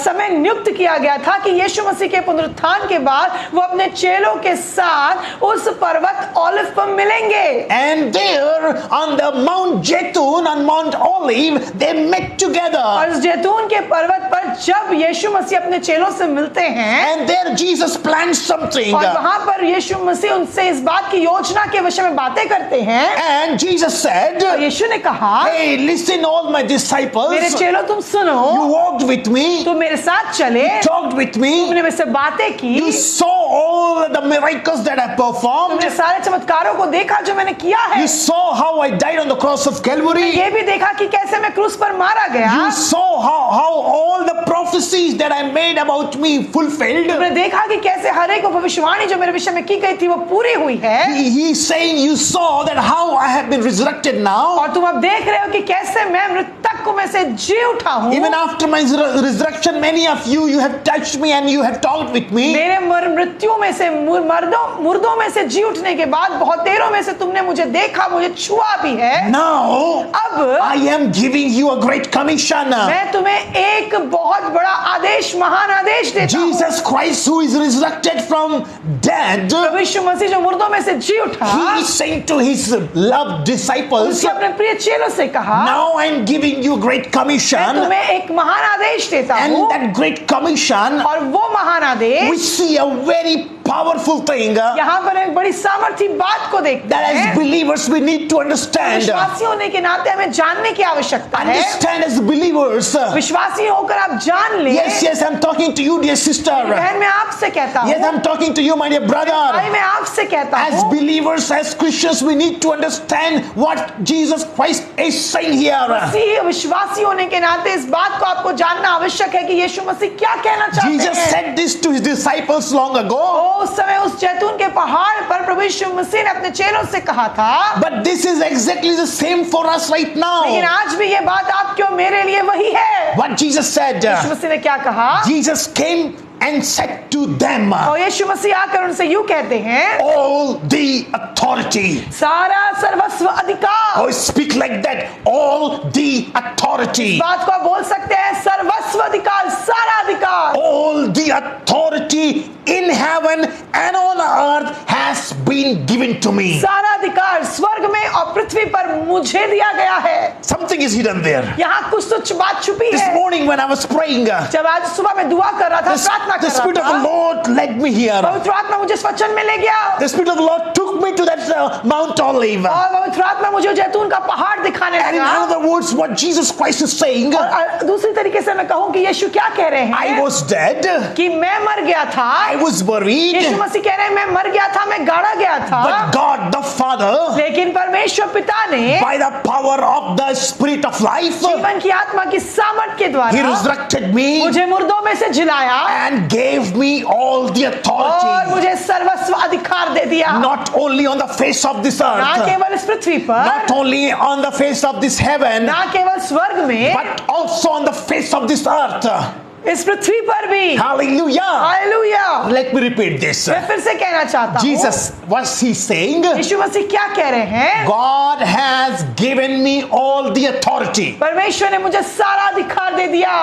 समय नियुक्त किया गया था कि यीशु मसीह के पुनरुत्थान के बाद वो अपने चेलों के साथ उस पर्वत ओलिव पर मिलेंगे। And there on the Mount Jetun, on Mount Olive, they met together. और इस जैतून के पर्वत पर जब यीशु मसीह अपने चेलों से मिलते हैं, And there Jesus planned something. और वहां पर यीशु मसीह उनसे इस बात की योजना के विषय में बातें करते हैं। And Jesus said, और यीशु ने कहा, hey, listen all my disciples. मेरे चेलों तुम सुनो, You walked with me, तुम मेरे साथ चले, talked with me, तुमने मेरे से बातें की, you saw all the miracles that I performed. तुमने सारे चमत्कारों को देखा जो मैंने किया है। You saw how I died on the cross of Calvary. ये भी देखा कि कैसे मैं क्रूस पर मारा गया। You saw how all the prophecies that I made about me fulfilled. तुमने देखा कि कैसे हर एक भविष्यवाणी जो मेरे विषय में की गई थी वो पूरी हुई है। He's saying you saw that how I have been resurrected now. और तुम अब देख रहे हो कि कैसे मैं मृतक को में से जी उठा हूँ। Even after my resurrection, many of you have touched me and you have talked with me. मेरे मृत्यु में से मुर्दों में से जी उठने के बाद बहुत देरों में से तुमने मुझे देखा, मुझे छुआ भी है। Now अब I am giving you a great commission. मैं तुम्हें एक बहुत बड़ा आदेश, महान आदेश देता हूँ। Jesus Christ, who is resurrected from dead, प्रभु यीशु मसीह जो मुर्दों में से जी उठा, he is saying to his loved disciples, उसके अपने प्रिय चेलों से कहा, now I am giving you great मैं commission. तुम्हें एक महान आदेश देता And हूँ। that great commission, और वो महान we Adesh see a very powerful thing यहाँ पर एक बड़ी सामर्थी बात को देखते that as हैं। believers we need to understand. विश्वासी होने के नाते हमें जानने की आवश्यकता है। Understand as believers. विश्वासी होकर आप जान ले। Yes, I'm talking to you, dear sister. बहन मैं आपसे कहता हूँ। Yes, I'm talking to you, my dear भाई brother. मैं आपसे कहता As हूँ। believers, as Christians, we need to understand what Jesus Christ is saying here. मसीह विश्वासी होने के नाते इस बात को आपको जानना आवश्यक है कि यीशु मसीह क्या कहना चाहते Jesus हैं। said this to his disciples long ago. उस समय उस जैतून के पहाड़ पर प्रभु यीशु मसीह ने अपने चेलों से कहा था। But this is exactly the same for us right लेकिन now. आज भी ये बात आपके और मेरे लिए वही है। What Jesus said. यीशु मसीह ने क्या कहा? Jesus came and said to them, और यीशु मसीह आकर उनसे यूं कहते हैं, all the authority. सारा सर्वस्व अधिकार। Oh, speak like that. All the authority. इस बात को आप बोल सकते हैं, सर्वस्व अधिकार, सारा अधिकार। All the authority in heaven and on earth has been given to me. सारा अधिकार स्वर्ग में और पृथ्वी पर मुझे दिया गया है। Something is hidden there. यहाँ कुछ तो बात छुपी This है। morning when I was praying, जब आज सुबह मैं दुआ कर रहा था, प्रार्थना the कर Spirit of रहा the था, Lord led me here. पवित्र आत्मा मुझे इस वचन में ले गया The Spirit of the Lord took me to that Mount Olive. और पवित्र आत्मा मुझे जैतून का पहाड़ दिखाने And in लगा। other words, what Jesus Christ is saying, और दूसरी तरीके से मैं कहूँ कि यीशु क्या कह रहे I हैं was dead, कि मैं मर गया था। I was buried, यीशु मसीह कह रहे हैं मैं मर गया था, मैं गाड़ा गया था, but God the Father, लेकिन परमेश्वर पिता ने by the power of the Spirit of life, जीवन की आत्मा की सामर्थ के He द्वारा resurrected me मुझे मुर्दों में से जिलाया and gave me all the और authority, मुझे सर्वस्व अधिकार दे दिया। not only on the face of this ना earth, केवल इस पृथ्वी पर, not only on the face of this heaven, ना केवल स्वर्ग में, but also on the face of this earth. इस पृथ्वी पर भी। Hallelujah. Hallelujah. Let me repeat this. मैं फिर से कहना चाहता हूँ, Jesus, what's he saying? यीशु मसीह क्या कह रहे हैं? God has given me all the authority, परमेश्वर ने मुझे सारा अधिकार दे दिया,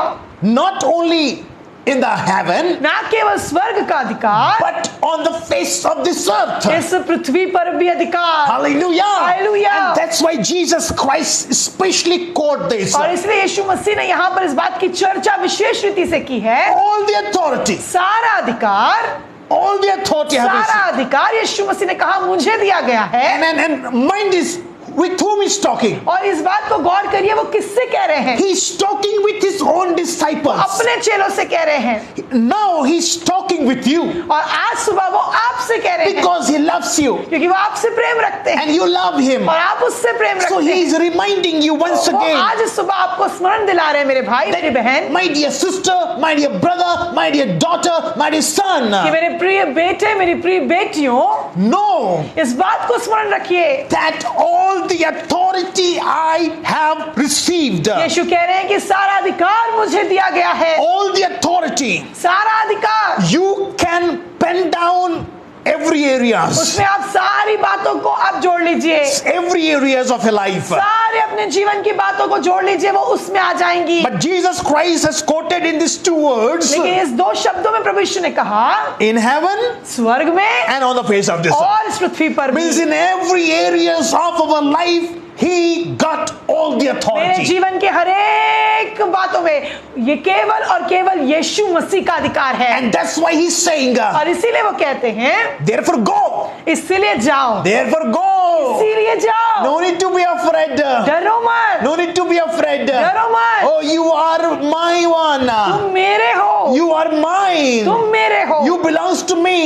not only in the heaven, ना केवल स्वर्ग का अधिकार, but on the face of this earth. इस पृथ्वी पर भी अधिकार। Hallelujah. Hallelujah. And that's why Jesus Christ especially quote this. और इसलिए यीशु मसीह ने यहाँ पर इस बात की चर्चा विशेष रीति से की है। All the authority, सारा अधिकार, all the authority I have सारा received. अधिकार यीशु मसीह ने कहा मुझे दिया गया है। And mind this, with whom he's talking? और इस बात को गौर करिए, वो किससे कह रहे हैं? He's talking with his own disciples. अपने चेलों से कह रहे हैं। Now he's talking with you और आज सुबह वो आपसे कह रहे हैं, because he loves you क्योंकि वो आपसे प्रेम रखते हैं and you love him. और आप उससे प्रेम So रखते he हैं। is reminding you once वो again, आज सुबह आपको स्मरण दिला रहे हैं, मेरे भाई मेरी बहन, my dear sister, my dear brother, my dear daughter, my dear son, कि मेरे प्रिय बेटे, मेरी प्रिय बेटियों, know इस बात को स्मरण रखिए, that all the authority I have received, यीशु कह रहे हैं कि सारा अधिकार मुझे दिया गया है, all the authority, सारा अधिकार, you can pen down every areas, उसमें आप सारी बातों को आप जोड़ लीजिए, every areas of your life. सारे अपने जीवन की बातों को जोड़ लीजिए, वो उसमें आ जाएंगी। But Jesus Christ has quoted in these two words, लेकिन इस दो शब्दों में प्रभु यीशु ने कहा, in heaven स्वर्ग में and on the face of this earth. और इस पृथ्वी पर भी, Means in every areas of our life, he got all the मेरे authority. जीवन के हर एक बातों में ये केवल और केवल यीशु मसीह का अधिकार है, And that's why he's saying, और इसीलिए वो कहते हैं, therefore go, इसीलिए जाओ, therefore go. इसीलिए जाओ, No need to be afraid. डरो मत, No need to be afraid. डरो मत, Oh, you are my one. तुम मेरे हो, You are mine. तुम मेरे हो, You belongs to तुम me.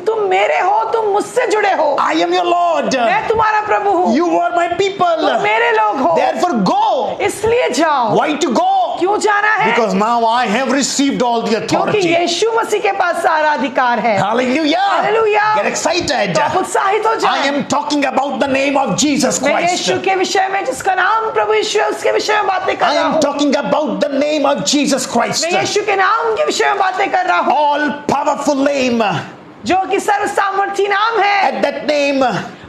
तुम मेरे हो, तुम मुझसे जुड़े हो, I am your Lord. मैं तुम्हारा प्रभु हूँ, You are my तुम people. मेरे लोग हो, Therefore go. इसलिए जाओ। Why to go? क्यों जाना है? Because now I have received all the क्योंकि authority. यीशु मसीह के पास सारा अधिकार है। Hallelujah. Hallelujah. Get excited. तो आप उत्साहित हो I जाएं। am talking about the name of Jesus मैं Christ. यीशु के विषय में, जिसका नाम प्रभु यीशु है, उसके विषय में बातें कर I रहा am हूँ। talking about the name of Jesus Christ. मैं यीशु के नाम के विषय में बातें कर रहा हूँ, All powerful name. जो कि सर्व सामर्थी नाम है। At that name,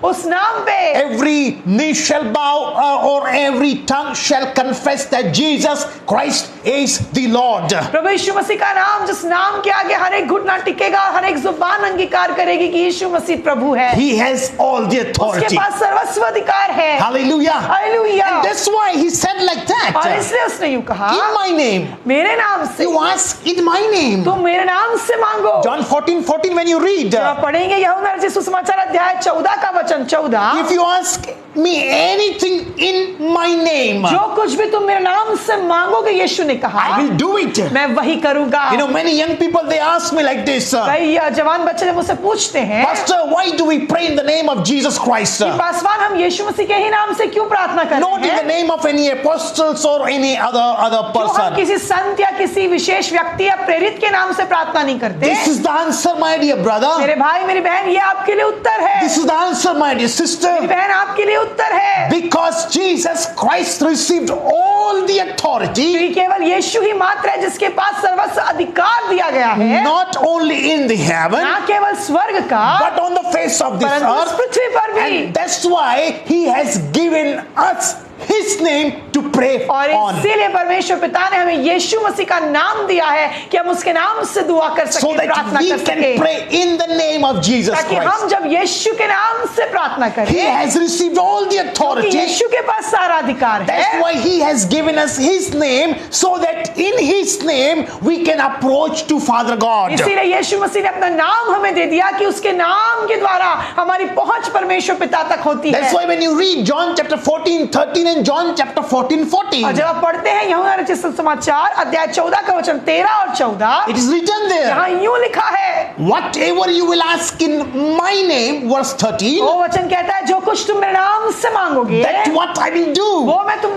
उस नाम पे every knee shall bow or every tongue shall confess that Jesus Christ is the Lord. प्रभु यीशु मसीह का नाम, जिस नाम के आगे हर एक घुटना टिकेगा, हर एक जुबान अंगीकार करेगी कि यीशु मसीह प्रभु है। He has all the उसके authority. पास सर्वस्व अधिकार है। Hallelujah. Hallelujah. And that's why he said like और that. इसलिए उसने यूं कहा, In my name. मेरे नाम से, You ask in my name. तुम मेरे नाम से मांगो। John 14:14 when you read. जब आप पढ़ेंगे यूहन्ना रचित सुसमाचार अध्याय 14 का वचन 14, If you ask me anything in my name, जो कुछ भी तुम मेरे नाम से मांगोगे, यीशु ने कहा, I will do it. मैं वही करूंगा। You know, many young people, they ask me like this, कई जवान बच्चे जब मुझसे पूछते हैं, Pastor, why do we pray in the name of Jesus Christ? कि पासवान हम यीशु मसीह के ही नाम से क्यों प्रार्थना करते Not in the हैं? name of any apostles or any other क्यों हम person. किसी संत या किसी विशेष व्यक्ति या प्रेरित के नाम से प्रार्थना नहीं करते? This is the answer, my dear brother. मेरे भाई मेरी बहन, ये आपके लिए उत्तर है। This is the answer, my dear sister. मेरी बहन, आपके लिए उत्तर है। Because Jesus Christ received all the authority, क्योंकि केवल यीशु ही मात्र है जिसके पास सर्वस्व अधिकार दिया गया है, not only in the heaven, ना केवल स्वर्ग का, but on the face of this परंतु इस earth. पृथ्वी पर भी। And that's why he has given us his name to pray और on, इसीलिए परमेश्वर पिता ने हमें यीशु मसीह का नाम दिया है कि हम उसके नाम से दुआ कर so सके, that प्रार्थना we कर can सके, pray in the name of Jesus ताकि Christ. हम जब यीशु के नाम से प्रार्थना He करें, has received all the कि authority. यीशु के पास सारा अधिकार That's है, why he has given us his name, so that in his name we can approach to Father God. इसीलिए यीशु मसीह ने अपना नाम हमें दे दिया कि उसके नाम के द्वारा हमारी पहुंच परमेश्वर पिता तक होती That's है। why when you read John chapter 14:13 and John chapter 14:14, और जब आप पढ़ते हैं यूहन्ना रचित सुसमाचार अध्याय 14 का वचन 13 और 14, it is written there, यहाँ यूं लिखा है, whatever you will ask in my name, verse 13, वो वचन कहता है, जो कुछ तुम मेरे नाम से मांगोगे, that's what I will do.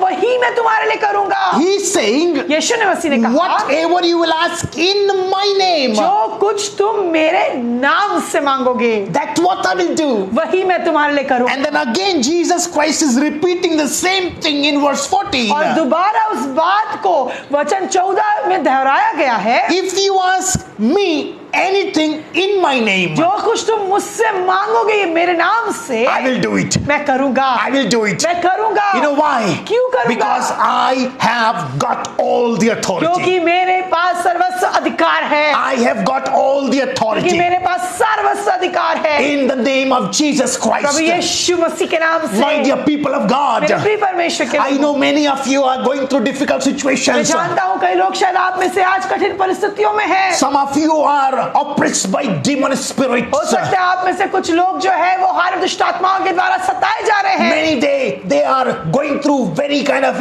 वही मैं तुम्हारे लिए करूंगा। He is saying, यीशु ने मसीह ने कहा, whatever you will ask in my name, जो कुछ तुम मेरे नाम से मांगोगे, that's what I will do. वही मैं तुम्हारे लिए करूंगा। And then again Jesus Christ is repeating the same thing in verse 14. और दोबारा उस बात को वचन 14 में दोहराया गया है, If you ask me anything in my name, जो कुछ तुम मुझसे मांगोगे मेरे नाम से, I will do it. मैं करूंगा। I will do it. मैं करूंगा। You know why? क्यों करूंगा? Because I have got all the authority. क्योंकि मेरे पास सर्वस्व अधिकार है। I have got all the क्योंकि authority मेरे पास सर्वस्व अधिकार है। in the name of Jesus Prabhu Christ. यीशु मसीह के नाम से। My dear people of God, मेरे प्रिय परमेश्वर के I know many of you are going through difficult मैं situations. जानता हूँ कई लोग शायद आप में से आज कठिन परिस्थितियों में हैं। Some of you are oppressed by demon spirits. हो सकता है आप में से कुछ लोग जो है वो हर दुष्ट आत्माओं के द्वारा सताए जा रहे हैं। Many they are going through very kind of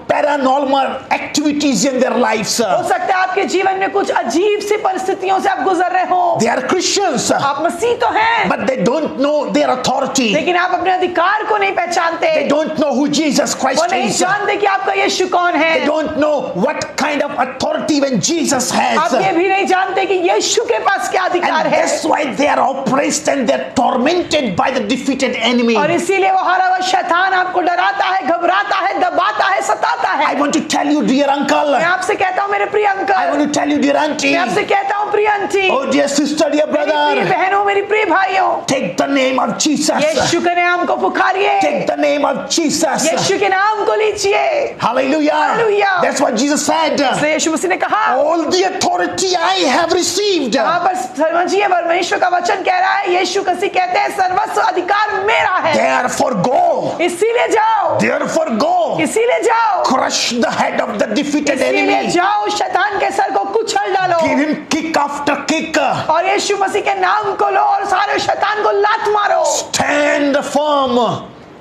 paranormal activities in their lives. हो सकता है आपके जीवन में कुछ अजीब सी परिस्थितियों से आप गुजर रहे हो। They are Christians, आप मसीह तो हैं, but they don't know their authority. लेकिन आप अपने अधिकार को नहीं पहचानते। They don't know who Jesus वो Christ नहीं is. जानते कि आपका यीशु कौन है। They don't know what kind of authority when Jesus आप ये has. भी नहीं जानते कि यीशु यीशु के पास क्या अधिकार And है। that's why they are oppressed and they are tormented by the defeated enemy. और इसीलिए वो हारा हुआ शैतान आपको डराता है, घबराता है, दबाता है, सताता है। I want to tell you, dear uncle. मैं आपसे कहता हूँ मेरे प्रिय I uncle, want to tell you, dear auntie. मैं आपसे कहता हूँ प्रिय aunty, Oh, dear sister, dear मेरी प्रिय brother. बहनों, मेरी प्रिय भाइयों, Take the name of Jesus. यीशु के नाम को पुकारिए, Take the name of Jesus. यीशु के नाम को लीजिए। Hallelujah. Hallelujah. That's what Jesus said. इसलिए यीशु मसीह ने कहा, All the authority I have received. यहाँ पर समझिए परमेश्वर का वचन कह रहा है, यीशु मसीह कहते हैं सर्वस्व अधिकार मेरा है, Therefore go. इसीलिए जाओ, Therefore go. इसीलिए जाओ, Crush the head of the defeated इसीलिए enemy. जाओ, शैतान के सर को कुचल डालो Give him kick after kick. और यीशु मसीह के नाम को लो और सारे शैतान को लात मारो। Stand firm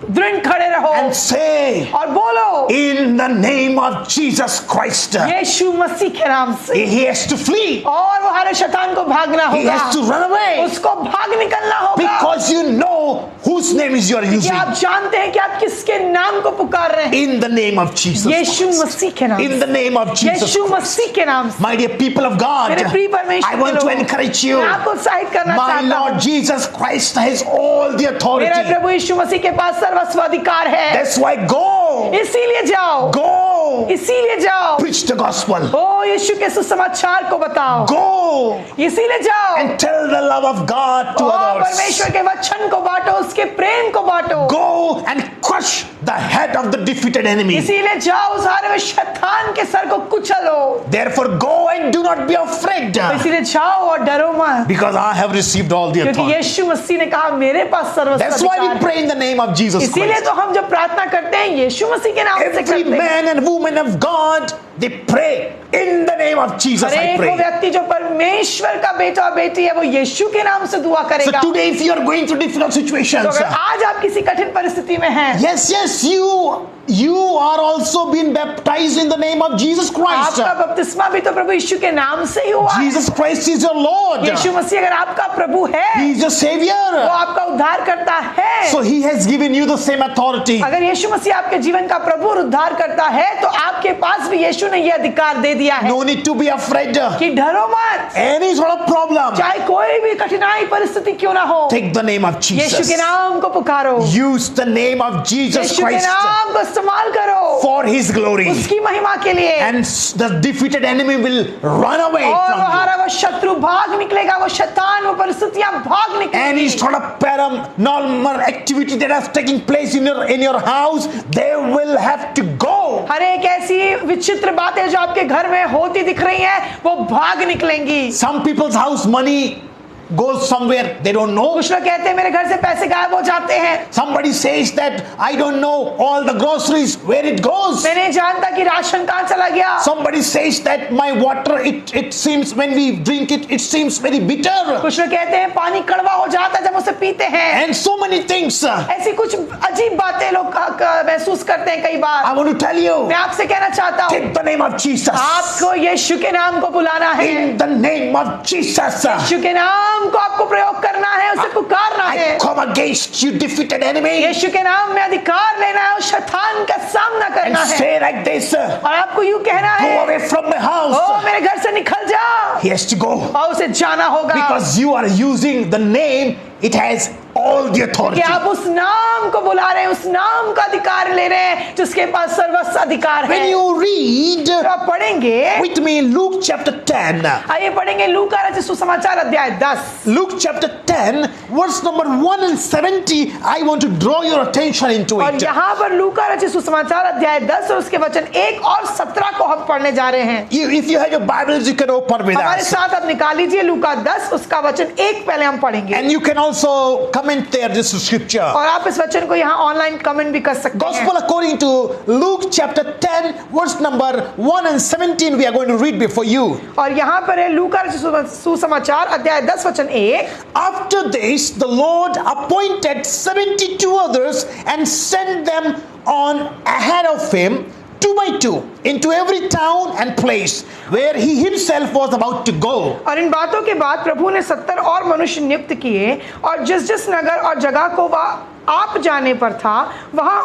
दृढ़ खड़े रहो and say, और बोलो in the name of Jesus Christ. यीशु मसीह के नाम से, He has to flee. और वो हर शैतान को भागना He होगा, has to run away. उसको भाग निकलना होगा, Because you know whose name is you are कि using. आप जानते हैं कि आप किसके नाम को पुकार रहे हैं। In the name of Jesus Yeshu Christ. मसीह के नाम In the से, name of Jesus Yeshu Christ. मसीह के नाम से। My dear people of God, मेरे प्रिय परमेश्वर I के want to लोगों, encourage you. मैं आपको उत्साहित करना My चाहता Lord हूँ, Jesus Christ has all the मेरा authority. प्रभु यीशु मसीह के पास सर्वस्व अधिकार है, That's why go. इसीलिए जाओ, Go. इसीलिए जाओ, Preach the gospel. ओ यीशु के सुसमाचार को बताओ, Go इसीलिए जाओ and tell the love of God to और others. परमेश्वर के वचन को बांटो, उसके प्रेम को बांटो, Go and crush the head of the defeated enemy. इसीलिए जाओ सारे में शैतान के सर को कुचलो, Therefore go and do not be afraid, इसीलिए जाओ और डरो मत, because I have received all the क्योंकि authority. यीशु मसीह ने कहा मेरे पास सर्वस्व That's why we अधिकार है। pray in the name of Jesus इसीलिए Christ. तो हम जब प्रार्थना करते हैं यीशु मसीह के नाम से Every करते हैं। man and woman of God, they pray in the name of Jesus. Her I एक वो pray. व्यक्ति जो परमेश्वर का बेटा और बेटी है वो यीशु के नाम से दुआ So करेगा। today, if you are going through difficult तो situations, अगर आज आप किसी कठिन परिस्थिति में हैं, yes, you are also being baptized in the name of Jesus Christ. आपका बपतिस्मा भी तो प्रभु यीशु के नाम से ही हुआ है। Jesus Christ is your Lord. यीशु मसीह अगर आपका प्रभु है, He is your वो Savior. आपका उद्धार करता है। So He has given you the same authority. अगर यीशु मसीह आपके जीवन का प्रभु और उद्धार करता है तो आपके पास भी यीशु ने ये अधिकार दे दिया है No need to be afraid. कि डरो मत, Any sort of problem, चाहे कोई भी कठिनाई परिस्थिति क्यों ना हो, take the name of Yeshu Jesus. के नाम को पुकारो, Use the name of Jesus यीशु के Christ नाम को इस्तेमाल करो for His glory. उसकी महिमा के लिए, And the defeated enemy will run away और from you. हमारा वो शत्रु भाग निकलेगा, वो शैतान, वो परिस्थितियां भाग Any निकलेंगी। sort of paranormal activity that is taking place in your house, they will have to go. हर एक ऐसी विचित्र बातें जो आपके घर में होती दिख रही हैं वो भाग निकलेंगी। Some people's house money goes somewhere they don't know. कुछ लोग कहते हैं मेरे घर से पैसे गायब हो जाते हैं, Somebody says that I don't know all the groceries where it goes. मैं नहीं जानता कि राशन कहाँ चला गया। Somebody says that my water it seems when we drink it seems very bitter. कुछ लोग कहते हैं पानी कड़वा हो जाता है जब उसे पीते हैं। And so many things. ऐसी कुछ अजीब बातें लोग महसूस करते हैं कई I bar. want to tell you, मैं आपसे कहना चाहता हूँ take the name of Jesus. आपको यीशु के नाम को बुलाना है, In the name of Jesus. यीशु के नाम को आपको प्रयोग करना है, उसे पुकारना है। I come against you defeated enemy. यीशु के नाम में अधिकार लेना है और शैतान का सामना And करना है say like this, और आपको यूं कहना go है, away from my O house. मेरे घर से निकल जा, He has to go. और उसे जाना होगा Because you are using the name, it has all the कि authority. आप उस नाम को बुला रहे हैं, उस नाम का अधिकार ले रहे हैं जिसके पास सर्वस्व अधिकार When है। you read तो आप पढ़ेंगे, with me in Luke chapter 10, आइए पढ़ेंगे लूका रचित सुसमाचार अध्याय 10। Luke chapter 10, verse number 1 and 70, I want to draw your attention into और it. यहाँ पर लूका रचित सुसमाचार अध्याय 10 और उसके वचन 1 और 17 को हम पढ़ने जा रहे हैं। If you have your Bibles, you can open with हमारे us. साथ आप निकाल लीजिए लूका 10 उसका वचन 1 पहले हम पढ़ेंगे And you can also comment there this scripture. और आप इस वचन को यहाँ ऑनलाइन कमेंट भी कर सकते हैं। Gospel according to Luke chapter 10, verse number 1 and 17, we are going to read before you. और यहाँ पर है लूका रचित सुसमाचार अध्याय 10 वचन 1। After this, the Lord appointed 72 others and sent them on ahead of him, 2 by 2, into every town and place where he himself was about to go. और इन बातों के बाद प्रभु ने 70 और मनुष्य नियुक्त किए और जिस जिस नगर और जगह को वह आप जाने पर था वहां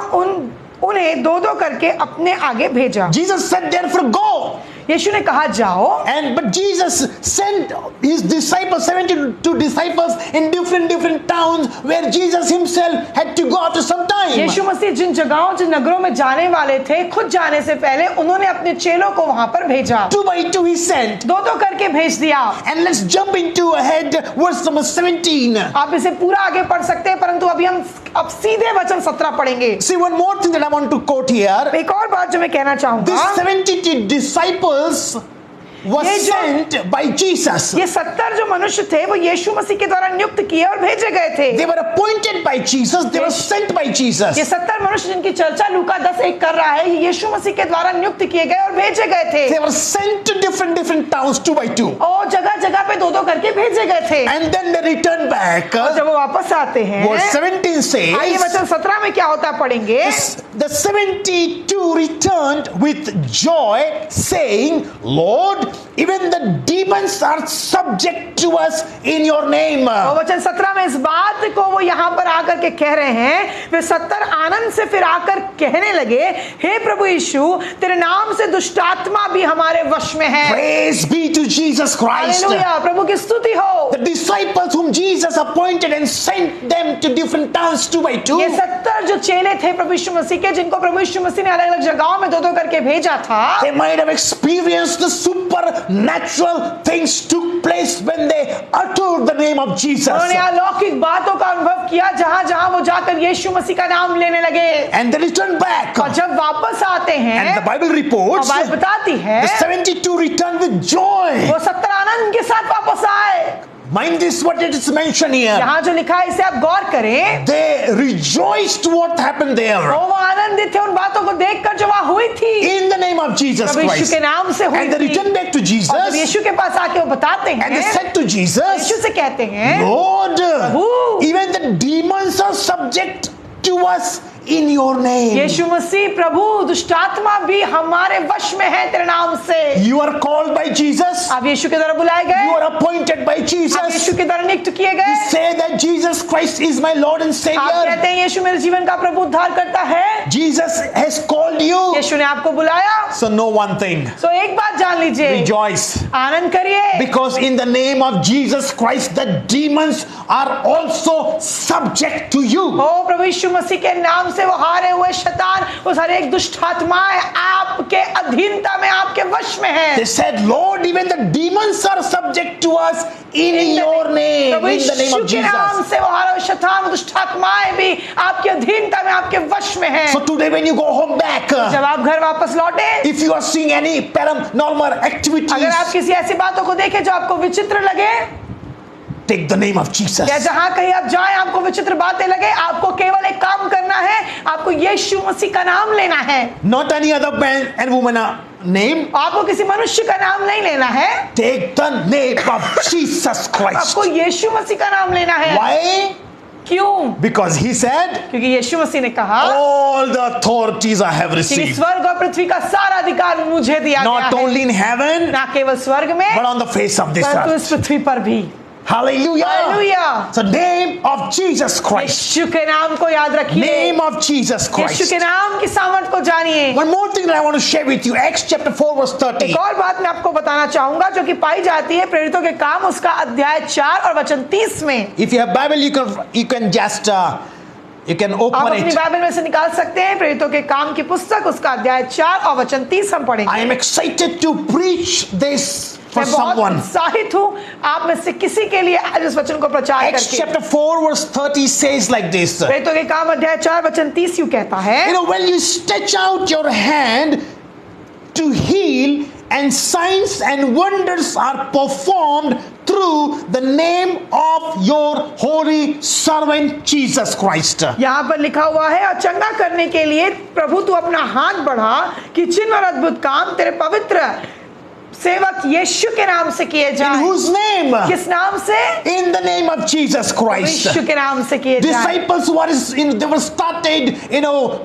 उन्हें 2-2 करके अपने आगे भेजा। Jesus said, therefore go. यीशु ने कहा जाओ, But Jesus sent his disciples, 72 disciples, in different towns where Jesus himself had to go after some time. यीशु मसीह जिन जगहों जिन नगरों में जाने वाले थे, खुद जाने से पहले उन्होंने अपने चेलों को वहां पर भेजा। 2 by 2 he sent. दो दो करके भेज दिया। And let's jump into ahead verse number 17. आप इसे पूरा आगे पढ़ सकते हैं, परंतु अभी हम अब सीधे वचन 17 पढ़ेंगे। See, one more thing that I want to quote here. एक और बात जो मैं कहना चाहूंगा, These 72 disciples was ये जो- sent by Jesus. ये 70 जो मनुष्य थे वो यीशु मसीह के द्वारा नियुक्त किए और भेजे गए थे। They were appointed by Jesus. They were sent by Jesus. ये 70 मनुष्य जिनकी चर्चा लूका 10:1 कर रहा है, ये यीशु मसीह के द्वारा नियुक्त किए गए और भेजे गए थे। They were sent to different towns 2 by 2. और जगह जगह पे दो दो करके भेजे गए थे। And then they returned back. जब वो वापस आते हैं, Verse 17 आइए says, वचन 17 में क्या होता है पढ़ेंगे। the 72 returned with joy, saying, Lord, even the demons are subject to us in your name. और वचन 17 में इस बात को वो यहाँ पर आकर के कह रहे हैं। वे 70 आनंद से फिर आकर कहने लगे, हे प्रभु यीशु, तेरे नाम से दुष्टात्मा भी हमारे वश में है। Praise be to Jesus Christ. Hallelujah, प्रभु की स्तुति हो। The disciples whom Jesus appointed and sent them to different towns 2 by 2. ये 70 जो चेले थे प्रभु यीशु मसीह के, जिनको प्रभु यीशु मसीह ने अलग अलग जगहों में दो दो करके भेजा था, They might have experienced the supernatural things took place when they uttered the name of Jesus. उन्होंने अलौकिक बातों का अनुभव किया जहां जहां वो जाकर यीशु मसीह का नाम लेने लगे। And they returned back. और जब वापस आते हैं, And the Bible reports और बाइबल बताती है, the 72 returned with joy. वो 70 आनंद के साथ वापस आए। Mind this, what it is mentioned here. यहाँ जो लिखा है इसे आप गौर करें। They rejoiced what happened there. वो आनंदित थे उन बातों को देखकर जो वहाँ हुई थी, In the name of Jesus Prabhu Yeshu Christ. के नाम से हुई And they थी। returned back to और जब Jesus. यीशु के पास आके वो बताते And they हैं, said to Jesus, यीशु से कहते हैं, Lord, Prabhu, even the demons are subject to us in your name. यीशु मसीह प्रभु, दुष्टात्मा भी हमारे वश में है तेरे नाम से। You are called by Jesus. आप यीशु के द्वारा बुलाए गए, You are appointed by आप Jesus. यीशु के द्वारा नियुक्त किए गए। Say that Jesus Christ is my Lord and आप Savior. कहते हैं यीशु मेरे जीवन का प्रभु उद्धार करता है। Jesus has called you. यीशु ने आपको बुलाया। So know one thing. तो एक बात जान लीजिए, Rejoice. आनंद करिए, Because in the name of Jesus Christ, the demons are also subject to you. ओ प्रभु यीशु मसीह के नाम से वो हारे हुए शैतान, उस हर एक दुष्ट आत्माएं आपके अधीनता में, आपके वश में है। They said, Lord, even the demons are subject to us in your name. Prabhu In the name Yeshu of के नाम Jesus. से वो हारे हुए शैतान, वो दुष्ट आत्माएं भी आपके अधीनता में, आपके वश में है। So today when you go home back, जब आप घर वापस लौटे, if you are seeing any paranormal activities, अगर आप किसी ऐसी बातों को देखें जो आपको विचित्र लगे, take the name of Jesus. या जहां कहीं आप जाएं आपको विचित्र बातें लगे, आपको केवल एक काम करना है, आपको यीशु मसीह का नाम लेना है। Not any other man and woman name. आपको किसी मनुष्य का नाम नहीं लेना है, Take the name of Jesus Christ. आपको यीशु मसीह का नाम लेना है। Why? क्यों? Because he said, क्योंकि यीशु मसीह ने कहा all the authorities I have कि received. स्वर्ग और पृथ्वी का सारा अधिकार मुझे दिया गया Not है, only in heaven, ना केवल स्वर्ग में but on the face of this परंतु earth. इस पृथ्वी पर भी। Hallelujah. Hallelujah. The name of Jesus Christ. यीशु के नाम को याद रखिए, Name of Jesus Yeshu Christ. के नाम की सामर्थ को जानिए। One more thing that I want to share with you. Acts chapter 4 verse 30. एक और बात मैं आपको बताना चाहूंगा जो कि पाई जाती है प्रेरितों के काम उसका अध्याय 4 और वचन 30 में। If you have Bible, you can just you can आप open अपनी it. बाइबल में से निकाल सकते हैं प्रेरितों के काम की पुस्तक उसका अध्याय 4 और वचन 30 हम पढ़ेंगे। I am excited to preach this for मैं बहुत someone. उत्साहित हूँ आप में से किसी के लिए आज इस वचन को प्रचार Acts करके। chapter 4 verse 30 says like this. प्रेरितों के काम अध्याय 4 वचन 30 यूं कहता है, You know, when you stretch out your hand to heal, and signs and wonders are performed through the name of your holy servant Jesus Christ. यहाँ पर लिखा हुआ है, और चंगा करने के लिए प्रभु तू अपना हाथ बढ़ा कि चिन्ह और अद्भुत काम तेरे पवित्र सेवक यीशु के नाम से किए In जाएं। whose name? किस नाम से? In the name of Jesus Christ. यीशु के नाम से किए जाएं। Disciples they were started,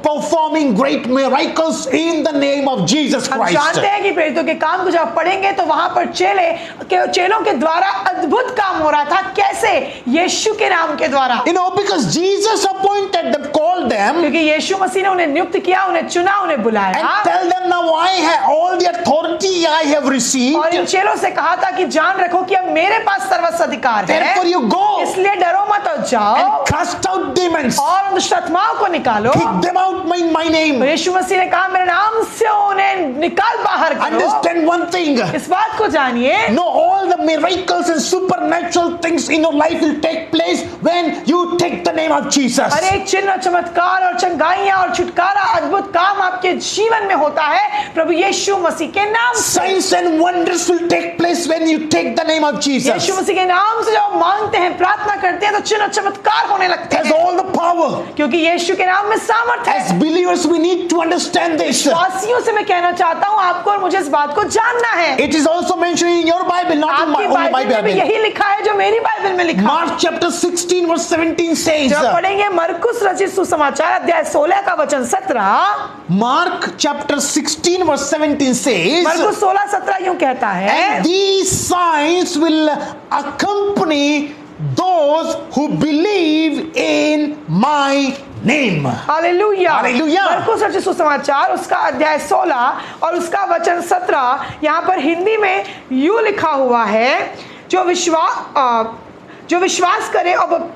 performing great miracles in the name of Jesus हम Christ. जानते हैं कि प्रेरितों के काम को जब पढ़ेंगे तो वहां पर चेलों के द्वारा अद्भुत काम हो रहा था। कैसे? यीशु के नाम के द्वारा। Because Jesus appointed them, called them, क्योंकि यीशु मसीह ने उन्हें नियुक्त किया, उन्हें चुना, उन्हें बुलाया। and tell them now I have all the authority authority I have received. और इन चेलों से कहा था कि जान रखो कि अब मेरे पास सर्वस्व अधिकार है, Therefore you go इसलिए डरो मत और जाओ and cast out demons. और उन दुष्ट आत्माओं को निकालो। Kick them out in my name. तो यीशु मसीह ने कहा मेरे नाम से उन्हें निकाल बाहर करो। Understand one thing. इस बात को जानिए, No, all the miracles and supernatural things in your life will take place when you take the name of Jesus. हर एक चिन्ह, चमत्कार और चंगाइयां और छुटकारा, अद्भुत काम आपके जीवन में होता है प्रभु यीशु मसीह के नाम से। Signs and wonders will take place when you take the name of Jesus. यीशु मसीह के नाम से जब मांगते हैं, प्रार्थना करते हैं, तो चिन्ह चमत्कार होने लगते Has हैं, all the power. क्योंकि यीशु के नाम में सामर्थ्य As है। believers, we need to understand this. वासियों से मैं कहना चाहता हूँ, आपको और मुझे इस बात को जानना है। It is also mentioned in your Bible, not in आपकी only my बाइबल में भी Bible. यही लिखा है जो मेरी बाइबल में लिखा है। Mark chapter 16 verse 17 says. जब पढ़ेंगे मरकुस रचित सुसमाचार अध्याय 16 का वचन 17, Mark chapter 16 verse 17 says. मरकुस 16:17 यूं कहता है, And these signs will accompany those who believe in my name. Hallelujah. Hallelujah. मरकुस रचित सुसमाचार उसका अध्याय 16 और उसका वचन 17, यहाँ पर हिंदी में यूं लिखा हुआ है, जो विश्वास करे, और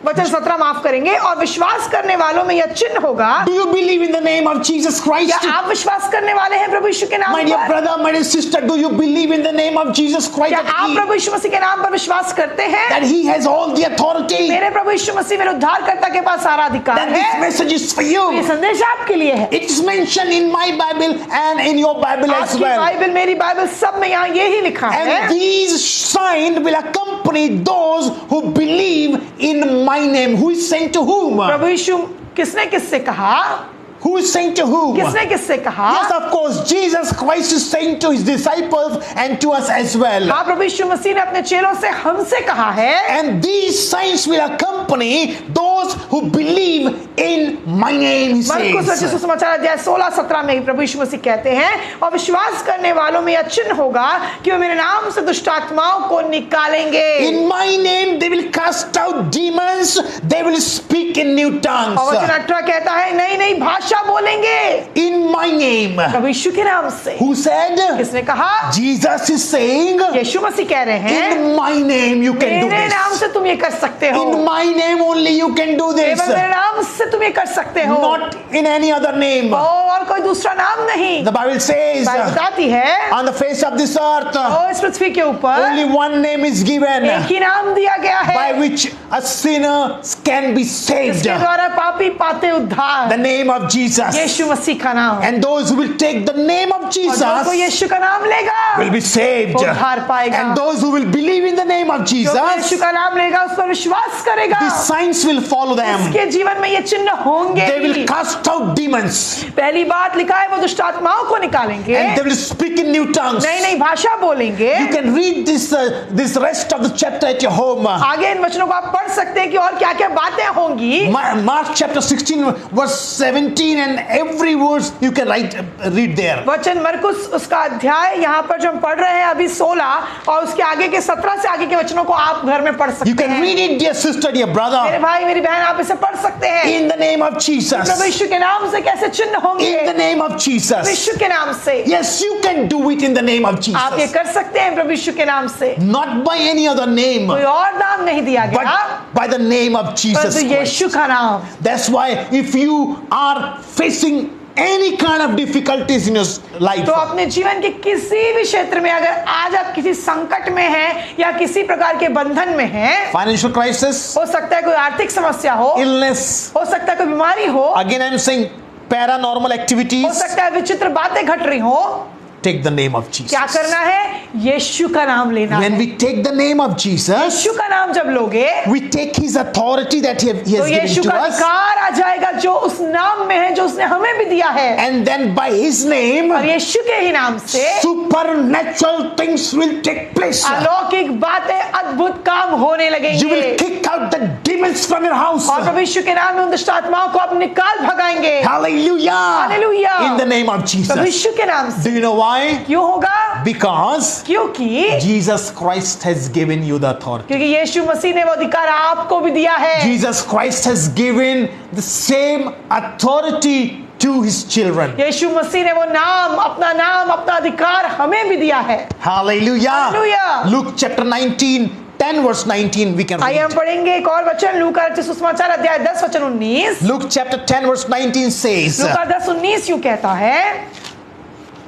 वचन 17 माफ करेंगे, और विश्वास करने वालों में यह चिन्ह होगा। Do you believe in the name of Jesus Christ? क्या आप विश्वास करने वाले हैं प्रभु यीशु के नाम My dear पर? brother, my dear sister, do you believe in the name of Jesus Christ? क्या आप प्रभु यीशु मसीह के नाम पर विश्वास करते हैं? That he has all the authority. मेरे प्रभु यीशु मसीह मेरे उद्धारकर्ता के पास सारा अधिकार That this है। message is for ये you. संदेश आपके लिए है। It is mentioned in my Bible and in your Bible as आपकी well. बाइबल, मेरी बाइबल, सब में यहाँ यही लिखा है। And these signs will accompany those who believe in my name. Who is saying to whom? प्रभु यीशु किसने किससे कहा? Who is saying to whom? किसने किससे कहा? Yes, of course, Jesus Christ is saying to his disciples and to us as well. हाँ, प्रभु यीशु मसीह ने अपने चेलों से हमसे कहा है, And these signs will accompany those who believe in my name, he मरकुस रचित says. सुसमाचार अध्याय 16-17 में प्रभु यीशु मसीह कहते हैं, और विश्वास करने वालों में यह चिन्ह होगा कि वे मेरे नाम से दुष्ट आत्माओं को निकालेंगे। In my name they will cast out demons, they will speak in new tongues. और वचन 18 कहता है, नई नई भाषा बोलेंगे In my name. प्रभु यीशु के नाम से। Who said? किसने कहा? Jesus is saying, यीशु मसीह कह रहे हैं, in my name you can do मेरे नाम this. से तुम ये कर सकते हो, In my name only you can do this. केवल मेरे नाम से तुम ये कर सकते हो, Not in any other name. और कोई दूसरा नाम नहीं। The Bible says, बाइबल बताती है, on the face of this earth, और इस पृथ्वी के ऊपर only one name is given एक ही नाम दिया गया है, by which a sinner can be saved. जिसके द्वारा पापी पाते उद्धार। The name of Jesus. यीशु मसीह का नाम। And those who will take the name of और जो कोई Jesus यीशु का नाम लेगा will be saved. वो उद्धार पाएगा। And those who will believe in the name of जो यीशु Jesus, का नाम लेगा, उस पर विश्वास करेगा, these signs will follow them. उसके जीवन में ये चिन्ह होंगे। They will cast out demons पहली बात लिखा है, वो दुष्ट आत्माओं को निकालेंगे, and they will speak in new tongues. नई नई भाषा बोलेंगे। You can read this rest of the chapter at your home. आगे इन वचनों को आप पढ़ सकते हैं कि और क्या क्या बातें होंगी। Mark chapter 16 verse 17, and every verse you can read there. वचन मरकुस उसका अध्याय यहाँ पर जो हम पढ़ रहे हैं अभी 16 और उसके आगे के 17 से आगे के वचनों को आप घर में पढ़ You सकते can हैं। read it, dear sister, dear मेरे brother, भाई मेरी बहन, आप इसे पढ़ सकते हैं। in the name of Prabhu Jesus. यीशु के नाम से कैसे चिन्ह होंगे? In the name of Prabhu Jesus. यीशु के नाम से। Yes, you can do it in the name of आप ये Jesus. कर सकते हैं प्रभु यीशु के नाम से। Not by any other name, कोई और नाम नहीं दिया गया, but by the name of Jesus परंतु Christ. यीशु का नाम। That's why if you are facing any kind of difficulties in your life, तो अपने जीवन के किसी भी क्षेत्र में अगर आज आप किसी संकट में हैं या किसी प्रकार के बंधन में हैं, financial crisis, हो सकता है कोई आर्थिक समस्या हो, illness, हो सकता है कोई बीमारी हो, again I'm saying paranormal हो activities, सकता है विचित्र बातें घट रही हो, take the name of Jesus. क्या करना है? यीशु का नाम लेना When है। we take the name of Jesus, यीशु का नाम जब लोगे we take his authority that he तो has given यीशु to का us, अधिकार आ जाएगा जो उस नाम में है, जो उसने हमें भी दिया है, and then by his name और यीशु के ही नाम से supernatural things will take place. अलौकिक बातें, अद्भुत काम होने You लगेंगे, will kick out the demons from your house. और प्रभु यीशु के नाम में उन दुष्ट आत्माओं को आप निकाल भगाएंगे। Hallelujah. Hallelujah. In the name of Prabhu Jesus. यीशु के नाम से। Do you know why? क्यों होगा? Because क्योंकि Jesus Christ has given you the authority. क्योंकि यीशु मसीह ने वो अधिकार आपको भी दिया है। Jesus Christ has given the same authority to his children. यीशु मसीह ने वो नाम, अपना अधिकार हमें भी दिया है. Hallelujah. Hallelujah. Luke chapter 19, 10 verse 19 we can आइए हम read. पढ़ेंगे एक और वचन, लूका रचित सुसमाचार अध्याय 10 वचन 19. Luke chapter 10 verse 19 says, लूका 10:19 यूं कहता है.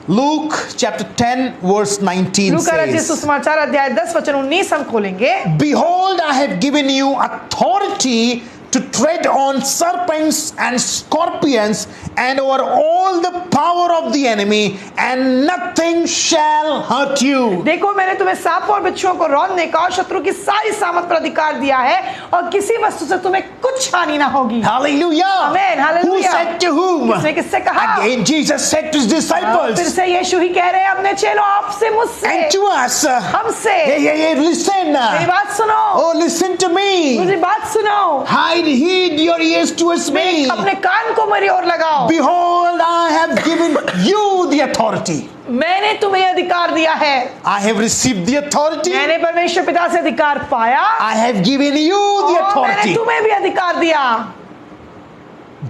Luke chapter 10 verse 19 लूका रचित says, सुसमाचार अध्याय 10 वचन 19 हम खोलेंगे. Behold, I have given you authority to tread on serpents and scorpions and over all the power of the enemy, and nothing shall hurt you. देखो मैंने तुम्हें सांपों और बिच्छुओं को रौंदने का और शत्रु की सारी सामत पर अधिकार दिया है और किसी वस्तु से तुम्हें कुछ हानि ना होगी. Hallelujah. Amen. Hallelujah. Who said to whom? किसने किससे कहा? Again Jesus said to his फिर disciples से यीशु ही कह रहे हैं अपने चेलों, आपसे, मुझसे, and to us. हमसे. Hey, listen. मेरी बात सुनो. Oh, listen to me. मुझे बात सुनो. Heed your ears towards me. अपने कान को मेरी ओर लगाओ. Behold, I have given you the authority. मैंने तुम्हें अधिकार दिया है. I have received the authority. मैंने परमेश्वर पिता से अधिकार पाया. I have given you the और मैंने authority. तुम्हें भी अधिकार दिया.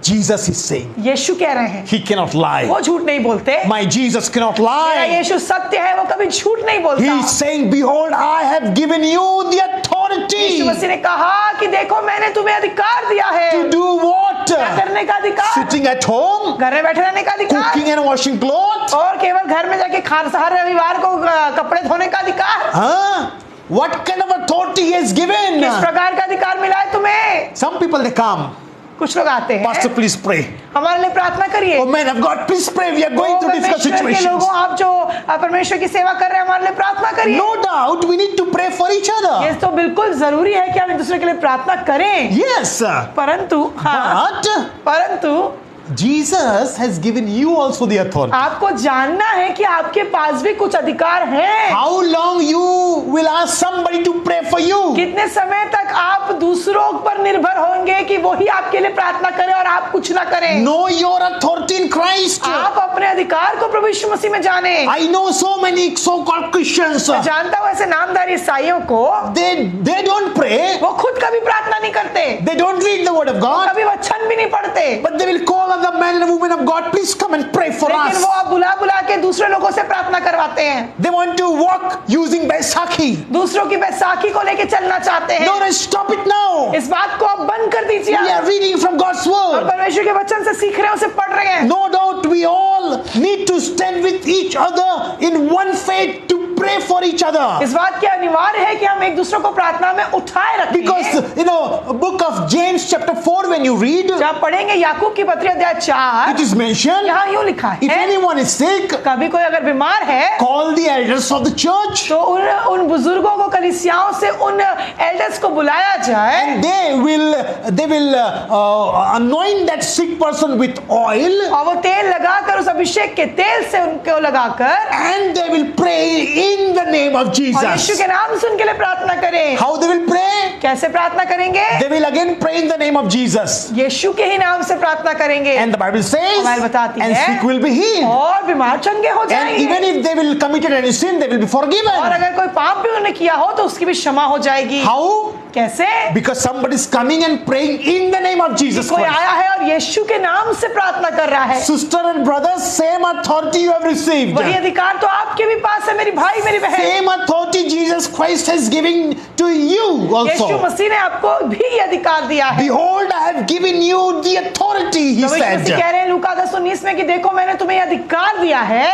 Jesus is saying, यीशु कह रहे हैं. he cannot lie. वो झूठ नहीं बोलते. My Jesus cannot मेरा lie. यीशु सत्य है, वो कभी झूठ नहीं बोलता. He is saying, behold, I have given you the Yeshu authority. मसीह ने कहा कि देखो मैंने तुम्हें अधिकार दिया है. To do what? क्या करने का अधिकार? Sitting at home, घर में बैठे रहने का अधिकार. cooking and washing clothes. और केवल घर में जाके हर रविवार को कपड़े धोने का अधिकार. Huh? What kind of authority he has given? किस प्रकार का अधिकार मिला है तुम्हें? Some people they come. कुछ लोग आते हैं. Pastor, please pray. हमारे लिए प्रार्थना करिए. Oh man of God, please pray. We are going through difficult परमेश्वर के situations. लोगों, आप जो परमेश्वर की सेवा कर रहे हैं, हमारे लिए प्रार्थना करिए. No doubt, we need to pray for each ये other. तो बिल्कुल जरूरी है कि हम एक दूसरे के लिए प्रार्थना करें. Yes, परंतु हाँ, but परंतु Jesus has given you also the authority. आपको जानना है कि आपके पास भी कुछ अधिकार हैं. How long you will ask somebody to pray for you? कितने समय तक आप दूसरों पर निर्भर होंगे कि वही आपके लिए प्रार्थना करें और आप कुछ ना करें. Know your authority in Christ. आप अपने अधिकार को प्रभु यीशु मसीह में जाने. I know so many so-called Christians. मैं जानता हूँ ऐसे नामदार ईसाइयों को, They don't pray. वो खुद कभी प्रार्थना नहीं करते, They don't read the word of God. कभी वचन भी नहीं पढ़ते, But they will call on the men and women of God, please come and pray for लेकिन वो us. आप बुला बुला के दूसरे लोगों से प्रार्थना करवाते हैं. They want to walk using Baisakhi. दूसरों की बैसाखी को लेके चलना चाहते हैं. No, stop it now. इस बात को आप बंद कर दीजिए. We are reading from God's और word. परमेश्वर के वचन से सीख रहे हैं, उसे पढ़ रहे हैं. No doubt we all need to stand with each other in one faith to pray for each other. इस बात की अनिवार्य है कि हम एक दूसरे को प्रार्थना में उठाए रखें. Because you know, book of James chapter 4 when you read, जब आप पढ़ेंगे याकूब की पत्री अध्याय 4, it is mentioned, यहाँ यूं लिखा if है, anyone is sick, कभी कोई अगर बीमार है call the elders of the church तो उन बुजुर्गों को, कलीसियाओं से उन एल्डर्स को बुलाया जाए. and they will anoint that sick person with oil और वो तेल लगाकर, उस अभिषेक के तेल से उनको लगाकर, and they will pray in the name of और यीशु Jesus. के नाम से उनके लिए प्रार्थना करें. How they will pray? कैसे प्रार्थना करेंगे? They will again pray in the name of Jesus. यीशु के ही नाम से प्रार्थना करेंगे. And the Bible says, Bible बताती and है, sick will be healed. और बीमार चंगे हो And जाएंगे. even if they will committed any sin, they will be और forgiven. अगर कोई पाप भी उन्होंने किया हो तो उसकी भी क्षमा हो जाएगी. How? कैसे? Because somebody is coming and praying in the name of Jesus कोई Christ. आया है और यीशु के नाम से प्रार्थना कर रहा है. Sister and brothers, same authority you have received. वही अधिकार तो आपके भी पास है, मेरी भाई, मेरी बहन. Same authority Jesus Christ has given to you Yeshu also. मसीह ने आपको भी ये अधिकार दिया है. Behold, I have given you the authority, he प्रभु यीशु मसीह कह said. रहे हैं लूका 10:19 में कि देखो मैंने तुम्हें ये अधिकार दिया है.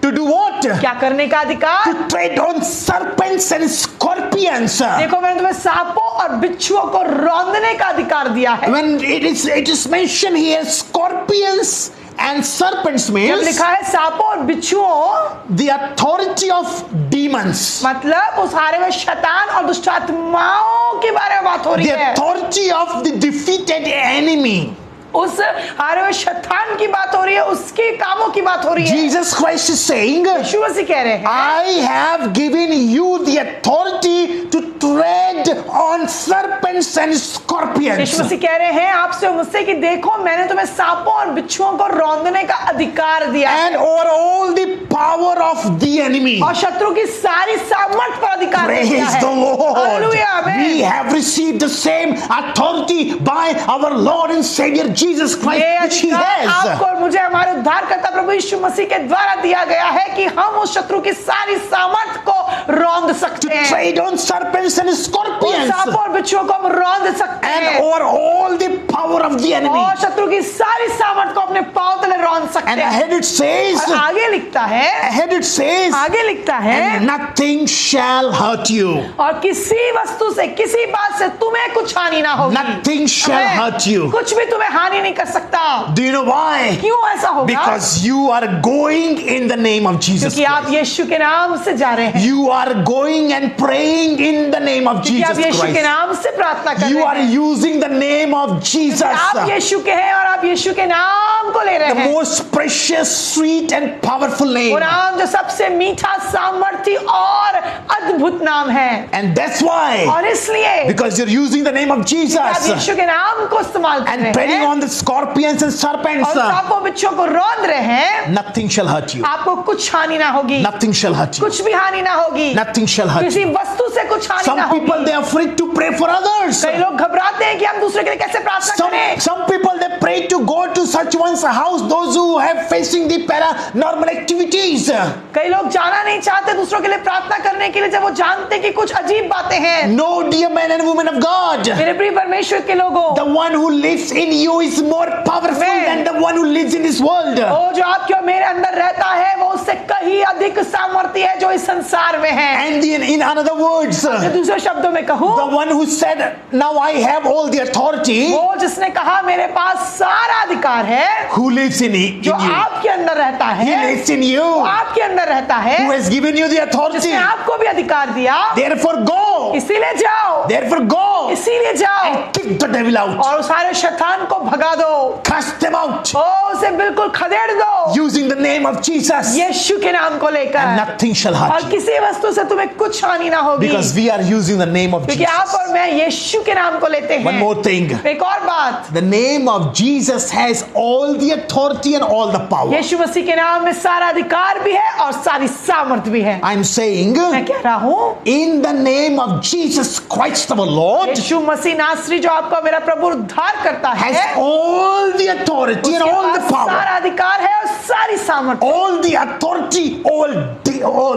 To do what? क्या करने का अधिकार? To tread on serpents and scorpions. देखो मैंने तुम्हें सांपों और बिच्छुओं को रौंदने का अधिकार दिया है. When it is mentioned here, scorpions and serpents जब means लिखा है सांपों और बिच्छुओं, the authority of demons. मतलब उस हारे में शैतान और दुष्ट आत्माओं के बारे में बात हो रही The है. authority of the defeated enemy. उस हारे में शैतान की बात हो रही है, उसके कामों की बात हो रही है. Jesus Christ is saying, यीशु मसीह कह रहे हैं, I have given you the authority to tread on serpents serpents and scorpions. यीशु मसीह कह रहे हैं आपसे और मुझसे कि देखो मैंने तुम्हें सांपों और बिच्छुओं को रौंदने का अधिकार दिया है And over all the power of the enemy. और शत्रु की सारी सामर्थ पर अधिकार दिया Praise है। the Lord. हालेलुया, आमीन। We have received the same authority by our Lord and Savior Jesus Christ, ये which He अधिकार has. आपको और मुझे हमारे उद्धारकर्ता प्रभु यीशु मसीह के द्वारा दिया गया है कि हम उस शत्रु की सारी सामर्थ को रौंद To सकते हैं। tread on serpents and उन scorpions. सांपों और बिच्छुओं को हम रौंद सकते And हैं over all the power of the enemy. और शत्रु की सारी सामर्थ को अपने पांव तले रौंद सकते And हैं। ahead it says, और आगे लिखता है ahead it says, and nothing shall hurt you. और किसी वस्तु से किसी बात से तुम्हें कुछ हानि ना होगी। Nothing shall आमीन। hurt you. कुछ भी तुम्हें हानि नहीं कर सकता। Do you know why? क्यों ऐसा होगा? Because you are going in the name of Jesus क्योंकि आप Christ. यीशु के नाम से जा रहे हैं। You are going and praying in the name of क्योंकि आप Jesus यीशु के Christ. नाम से प्रार्थना कर You रहे are हैं। using the name of Jesus, आप यीशु के हैं और आप यीशु के नाम को ले रहे the हैं। most precious, sweet, and powerful वो name. नाम जो सबसे मीठा, सामर्थी और अद्भुत नाम है। And that's why, और इसलिए because you're using the name of आप Jesus यीशु के नाम को इस्तेमाल कर and रहे treading हैं on the scorpions and serpents, और सांपों बिच्छुओं को रौंद रहे हैं, nothing shall hurt you. आपको कुछ हानि ना होगी। Nothing shall hurt you. कुछ भी हानि ना होगी। Nothing shall hurt किसी you. वस्तु से कुछ हानि ना Some people, होगी। they are afraid to pray for others. कई लोग घबराते हैं कि हम दूसरे के लिए कैसे प्रार्थना करें। Some people, they pray to go to such one's house, those who have facing the paranormal activities. कई लोग जाना नहीं चाहते दूसरों के लिए प्रार्थना करने के लिए जब वो जानते हैं कि कुछ अजीब बातें हैं। No, dear men and women of God, मेरे प्रिय परमेश्वर के लोगों, the one who lives in you is more powerful Amen. than the one who lives in this world. वो जो आपके और मेरे अंदर रहता है वो उससे कहीं अधिक सामर्थ्य है जो इस संसार में है। And in other words, मैं the दूसरे शब्दों में कहूँ, one who said, now I have all the authority, वो जिसने कहा मेरे पास सारा अधिकार है, who lives in you, जो आपके अंदर रहता he है, lives in you, वो आपके अंदर रहता है, who has given you the authority. जिसने आपको भी अधिकार दिया। Therefore go, इसीलिए जाओ, therefore go, इसीलिए जाओ and kick the devil out, और उस सारे शैतान को भगा दो, cast them out, ओ उसे बिल्कुल खदेड़ दो using the name of Jesus, यीशु के नाम को and लेकर। nothing shall और hurt you. किसी वस्तु से तुम्हें कुछ हानि ना होगी, Because we are using the name of क्योंकि आप Jesus. और मैं यीशु के नाम को लेते One हैं। more thing. एक और बात, The name of Jesus has all the authority and all the power. यीशु मसीह के नाम में सारा अधिकार भी है और सारी सामर्थ भी है। I'm saying, मैं कह रहा हूँ in the name of Jesus Christ our Lord, यीशु मसीह नासरी जो आपका मेरा प्रभु उद्धार करता has है, all the authority and उसके all the पास power, सारा अधिकार है और सारी सामर्थ। all the authority, all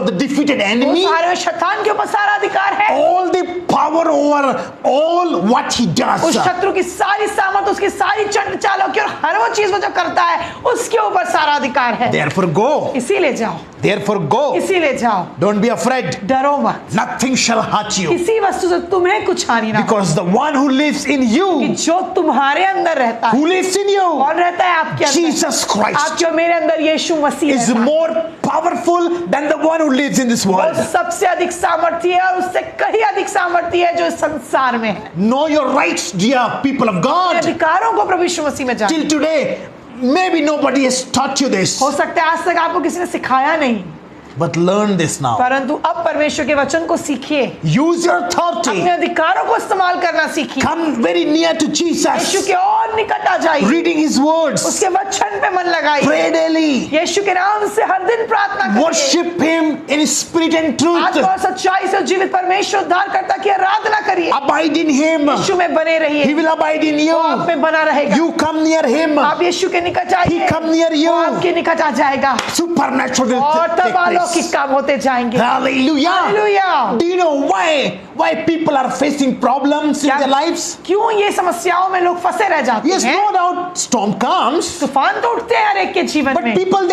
the defeated उस enemy, सारे शैतान के ऊपर सारा अधिकार है, all the power over all what he उस does. शत्रु की सारी सामर्थ, उसकी सारी चंड चालों की और हर वो चीज वो जो करता है उसके ऊपर सारा अधिकार है। Therefore go, इसीलिए जाओ, therefore go. इसीलिए जाओ, Don't be afraid. डरो मत, Nothing shall hurt you. किसी वस्तु से तुम्हें कुछ हानि ना हो। Because the one who lives in कि you, जो तुम्हारे अंदर रहता है, who lives in you, कौन रहता है आपके अंदर? Jesus Christ, आपके और मेरे अंदर यीशु मसीह is रहता है। more powerful than the one who lives in this वो world. सबसे अधिक सामर्थ्य है और उससे कहीं अधिक सामर्थ्य है जो इस संसार में है। Know your rights, dear people of अपने God. अधिकारों को प्रभु यीशु मसीह में जानो। Till today, maybe nobody has taught you this, हो सकता है आज तक आपको किसी ने सिखाया नहीं, but learn this now. परंतु अब परमेश्वर के वचन को सीखिए, Use your authority. अपने अधिकारों को इस्तेमाल करना सीखिए, Come very near to Yeshu Jesus. के और निकट आ जाइए, Reading His words. उसके वचन पे मन लगाइए, Pray daily. यीशु के नाम से हर दिन प्रार्थना करिए, Worship Him in spirit and truth. आत्मा और सच्चाई से जीवित परमेश्वर उद्धारकर्ता की आराधना करिए, Abide in Him. यीशु में बने रहिए, He will abide in वो आप you. में बना रहेगा। You come near Him. आप यीशु के निकट He आइए, come near वो you. आपके निकट आ जाएगा Supernatural will और take तब अलौकिक place. काम होते जाएंगे। Hallelujah. Hallelujah. Do you know why people are facing problems in क्या- their lives? क्यों ये समस्याओं में लोग फंसे रह जाते Yes, हैं? no doubt storm comes, तूफान तो उठते हैं हर एक के जीवन but में, people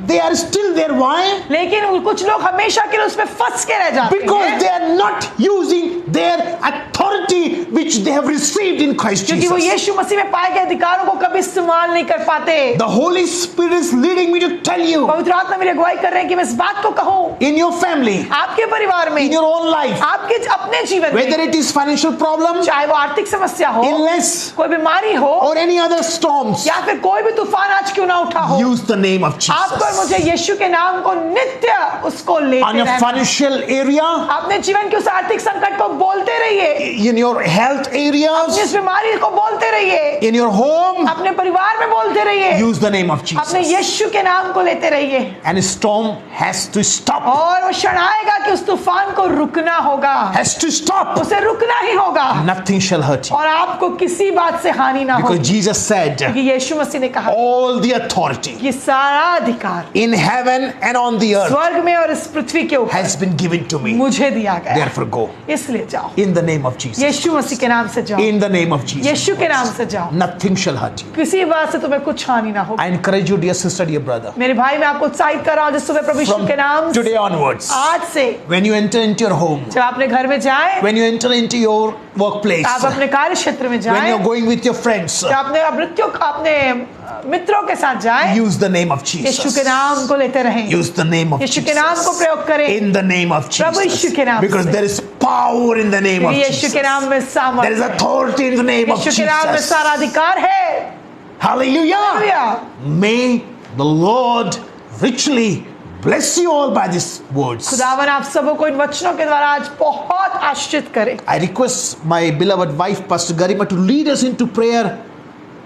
they are still there. Why? लेकिन कुछ लोग हमेशा के लिए उसमें फंस के रह जाते Because हैं, they are not using their authority which they have received in Christ क्योंकि वो Jesus. यीशु मसीह में पाए गए अधिकारों को कभी इस्तेमाल नहीं कर पाते। The Holy Spirit is leading me to tell you, पवित्र आत्मा मेरी अगुवाई कर रहे हैं कि मैं इस बात को कहूँ, in your family, आपके परिवार में, in your own life, आपके अपने जीवन whether में, it is financial problem, चाहे वो आर्थिक समस्या हो, illness, कोई बीमारी हो, or any other storms, या फिर कोई भी तूफान आज क्यों ना उठा हो, use the name of आपको और Jesus. मुझे यीशु के नाम को नित्य उसको On लेते your रहना। financial area, अपने जीवन के उस आर्थिक संकट को बोलते रहिए, in your health health इस areas, बीमारी को बोलते रहिए, in your home, अपने परिवार में बोलते रहिए, use the name of अपने Jesus. यीशु के नाम को लेते रहिए, And storm has to stop. और वो क्षण आएगा कि उस तूफान को रुकना होगा, Has to stop. उसे रुकना ही होगा, Nothing shall hurt you. और आपको किसी बात से हानि ना हो, Because Jesus said, क्योंकि यीशु मसीह ने कहा all the authority कि सारा अधिकार in heaven and on the earth स्वर्ग में और इस पृथ्वी के ऊपर has been given to me. मुझे दिया गया, Therefore go. इसलिए जाओ, In the name of Jesus. यीशु मसीह के नाम से जाओ, In the name of Jesus. यीशु के नाम से जाओ, Nothing shall hurt you. किसी बात से तुम्हें कुछ हानि ना हो। I encourage you, dear sister, dear brother, मेरे भाई, मैं आपको उत्साहित कर रहा हूँ जिस सुबह प्रभु यीशु from के नाम से today onwards, आज से when you enter into your home, जब अपने घर में जाए, when you enter into your workplace, आप अपने कार्य क्षेत्र में when जाए, you're going with your friends, जब अपने मित्रों के साथ जाए, use the name of यीशु के Jesus. नाम को लेते रहें, Use the name of यीशु के नाम को Jesus. प्रयोग करें, In the name of Prabhu Yeshu Jesus. के नाम Because से, there is power in the name of क्योंकि यीशु Jesus. के नाम में There is सामर्थ है, authority in the name of यीशु के नाम में Jesus. सारा अधिकार है। Hallelujah. Hallelujah. May the Lord richly bless you all by these words. खुदावन आप सबों को इन वचनों के द्वारा आज बहुत आशीषित करे। I request my beloved wife, Pastor Garima, to lead us into prayer.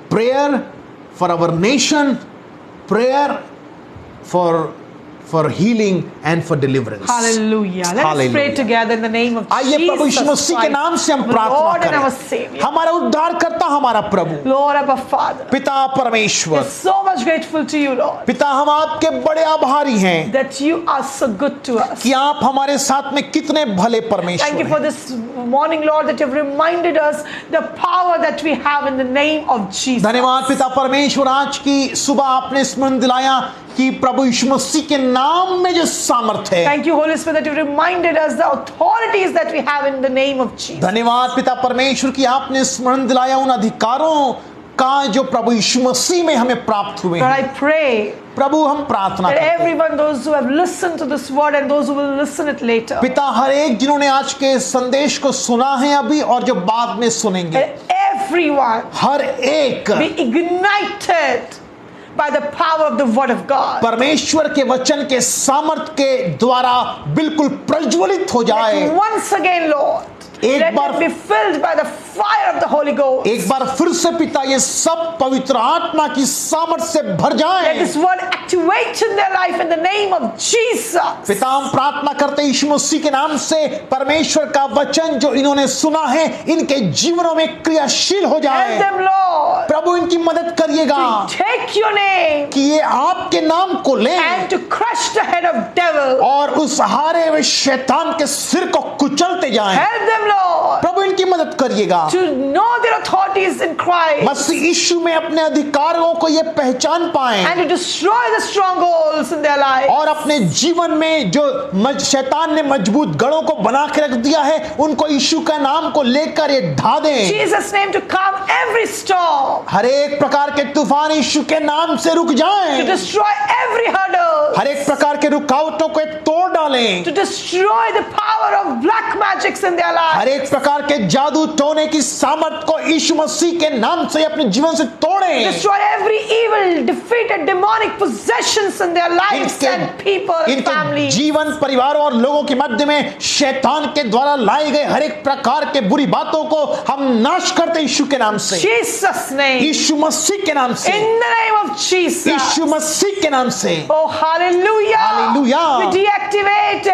Prayer for our nation, prayer for healing and for deliverance. Hallelujah. Let us pray Hallelujah. together in the name of आइए प्रभु यीशु Jesus मसीह के नाम से हम Christ, the Lord प्रार्थना and our करें। Savior. हमारा उद्धार करता हमारा प्रभु, Lord, our Father, पिता परमेश्वर, we're so much grateful to you, Lord, पिता हम आपके बड़े आभारी हैं that you are so good to us. कि आप हमारे साथ में कितने भले Thank परमेश्वर you for हैं। this morning, Lord, that you've reminded us the power that we have in the name of Jesus. धन्यवाद पिता परमेश्वर, आज की सुबह आपने स्मरण दिलाया कि प्रभु यीशु मसीह के नाम में जो सामर्थ है। Thank you, Holy Spirit, that you reminded us the authorities that we have in the name of Jesus. धन्यवाद पिता परमेश्वर कि आपने स्मरण दिलाया उन अधिकारों का जो प्रभु यीशु मसीह में हमें प्राप्त हुए Lord, हैं। I pray प्रभु हम प्रार्थना that करते हैं everyone, those who have listened to this word and those who will listen it later, पिता, हर एक जिन्होंने आज के संदेश को सुना है अभी और जो बाद में सुनेंगे, that everyone हर एक be ignited by the power of the word of God. परमेश्वर के वचन के सामर्थ के द्वारा बिल्कुल प्रज्वलित हो जाए। That once again, Lord, एक let bar- them be filled by the fire of the Holy Ghost. एक बार फिर से पिता ये सब पवित्र आत्मा की सामर्थ से भर Let जाए। this word activate in their life in the name of Jesus. पिता हम प्रार्थना करते हैं यीशु मसीह के नाम से, परमेश्वर का वचन जो इन्होंने सुना है इनके जीवनों में क्रियाशील हो Help जाए। them, Lord, प्रभु इनकी मदद करिएगा to take your name कि ये आपके नाम को लें and to crush the head of devil. और उस हारे हुए शैतान के सिर को कुचलते जाएं। Help them, Lord, प्रभु इनकी मदद करिएगा। to know their authorities in Christ मसीह यीशु में अपने अधिकारों को ये पहचान पाएं and to destroy the strongholds in their life. और अपने जीवन में जो शैतान ने मजबूत गढ़ों को बना के रख दिया है उनको यीशु का नाम को लेकर ये ढा दें। Jesus' name to calm every storm, हर एक प्रकार के तूफान यीशु के नाम से रुक to जाएं। destroy every hurdle, हर एक प्रकार के रुकावटों को तोड़ डालें। to destroy the power of black magics in their her lives, एक प्रकार के जादू टोने की सामर्थ को यीशु मसीह के नाम से अपने जीवन से तोड़ें। destroy every evil, defeated demonic possessions in their lives and people and इनके families. जीवन, परिवारों और लोगों के मध्य में शैतान के द्वारा लाए गए हर एक प्रकार के बुरी बातों को हम नाश करते हैं यीशु के नाम से, Jesus' name, यीशु मसीह के नाम से, in the name of Jesus. यीशु मसीह के नाम से। Oh, hallelujah. Hallelujah. We deactivate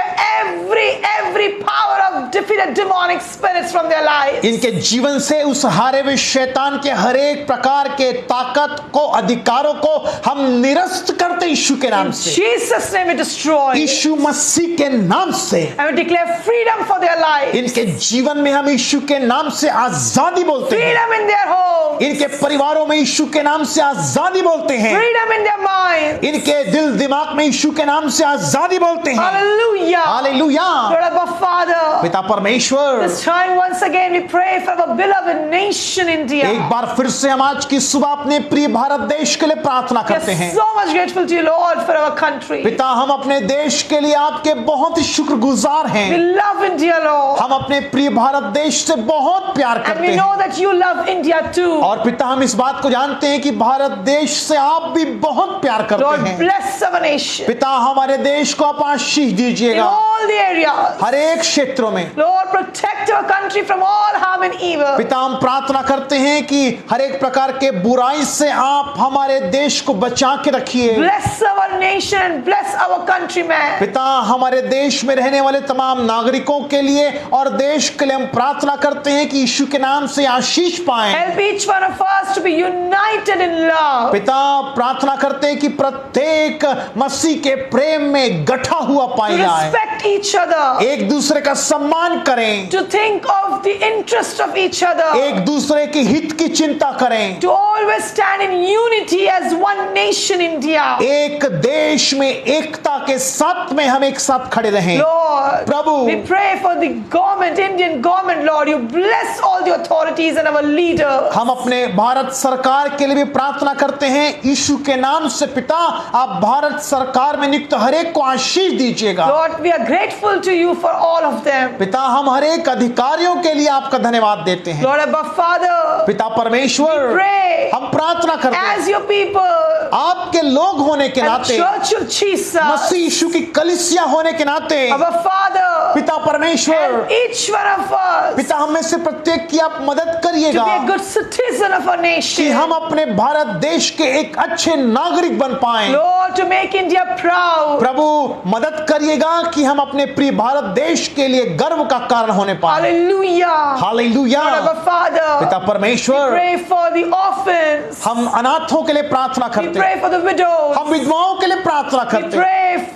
every power of defeated demonic spirits from their lives. इनके जीवन से उस हारे हुए शैतान के हर एक प्रकार के ताकत को, अधिकारों को हम निरस्त करते हैं यीशु के नाम से, Jesus' name we destroy. यीशु मसीह के नाम से। And we declare freedom for their lives. इनके जीवन में हम यीशु के नाम से आजादी बोलते हैं। Freedom in their homes. इनके परिवारों में यीशु के नाम से आजादी बोलते हैं। Freedom in their minds. इनके दिल दिमाग में यीशु के नाम से आजादी बोलते हैं। Hallelujah. Hallelujah. Lord our Father, पिता परमेश्वर, this time once again we pray for our beloved nation India. एक बार फिर से हम आज की सुबह अपने प्रिय भारत देश के लिए प्रार्थना We करते are हैं। so much grateful to you, Lord, for our country. पिता हम अपने देश के लिए आपके बहुत ही शुक्रगुजार We हैं। love India, Lord. हम अपने प्रिय भारत देश से बहुत प्यार And करते we हैं know that you love India too. और पिता हम इस बात को जानते हैं कि भारत देश से आप भी बहुत प्यार करते Lord, हैं। bless our nation पिता हमारे देश को आप आशीष in दीजिएगा all the areas. हर एक क्षेत्रों में। Lord, protect our country from all harm and evil. पिता पिता हम प्रार्थना करते हैं कि हर एक प्रकार के बुराई से आप हमारे देश को बचा के रखिए। Bless our nation and bless our countrymen. पिता हमारे देश में रहने वाले तमाम नागरिकों के लिए और देश के लिए हम प्रार्थना करते हैं कि यीशु के नाम से आशीष पाएं। Help each one of us to be united in love. पिता प्रार्थना करते हैं कि प्रत्येक मसीह के प्रेम में गठा हुआ To पाए जाए, respect each other. एक दूसरे का सम्मान करें, To think of the interest of each other. एक दूसरे के हित की चिंता करें, To always stand in unity as one nation, India. एक देश में एकता के साथ में हम एक साथ खड़े रहें। Lord, Prabhu, we pray for the government, Indian government, Lord. You bless all the authorities and our leaders. हम अपने भारत सरकार के लिए भी प्रार्थना करते हैं यीशु के नाम से। पिता आप भारत सरकार में नियुक्त हर एक को आशीष दीजिएगा। Lord, we are grateful to you for all of them. पिता हम हर एक अधिकारियों के लिए आपका धन्यवाद देते हैं। Lord, Abba Father, पिता परमेश्वर, pray हम प्रार्थना करते हैं as your people, आपके लोग होने के and नाते, Church of Jesus, मसीह यीशु की कलीसिया होने के नाते, Abba Father, पिता परमेश्वर, help each one of us पिता हम में से प्रत्येक की आप मदद to करिएगा be a good citizen of our कि nation. हम अपने भारत देश के एक अच्छे नागरिक बन पाएं। Lord, to make India proud. प्रभु मदद करिएगा कि हम अपने प्रिय भारत देश के लिए गर्व का कारण होने पाए। Hallelujah. Hallelujah. Lord, Abba Father, पिता परमेश्वर, pray for the orphans. हम अनाथों के लिए प्रार्थना We करते हैं, pray for the widows. हम विधवाओं के लिए प्रार्थना We करते हैं, pray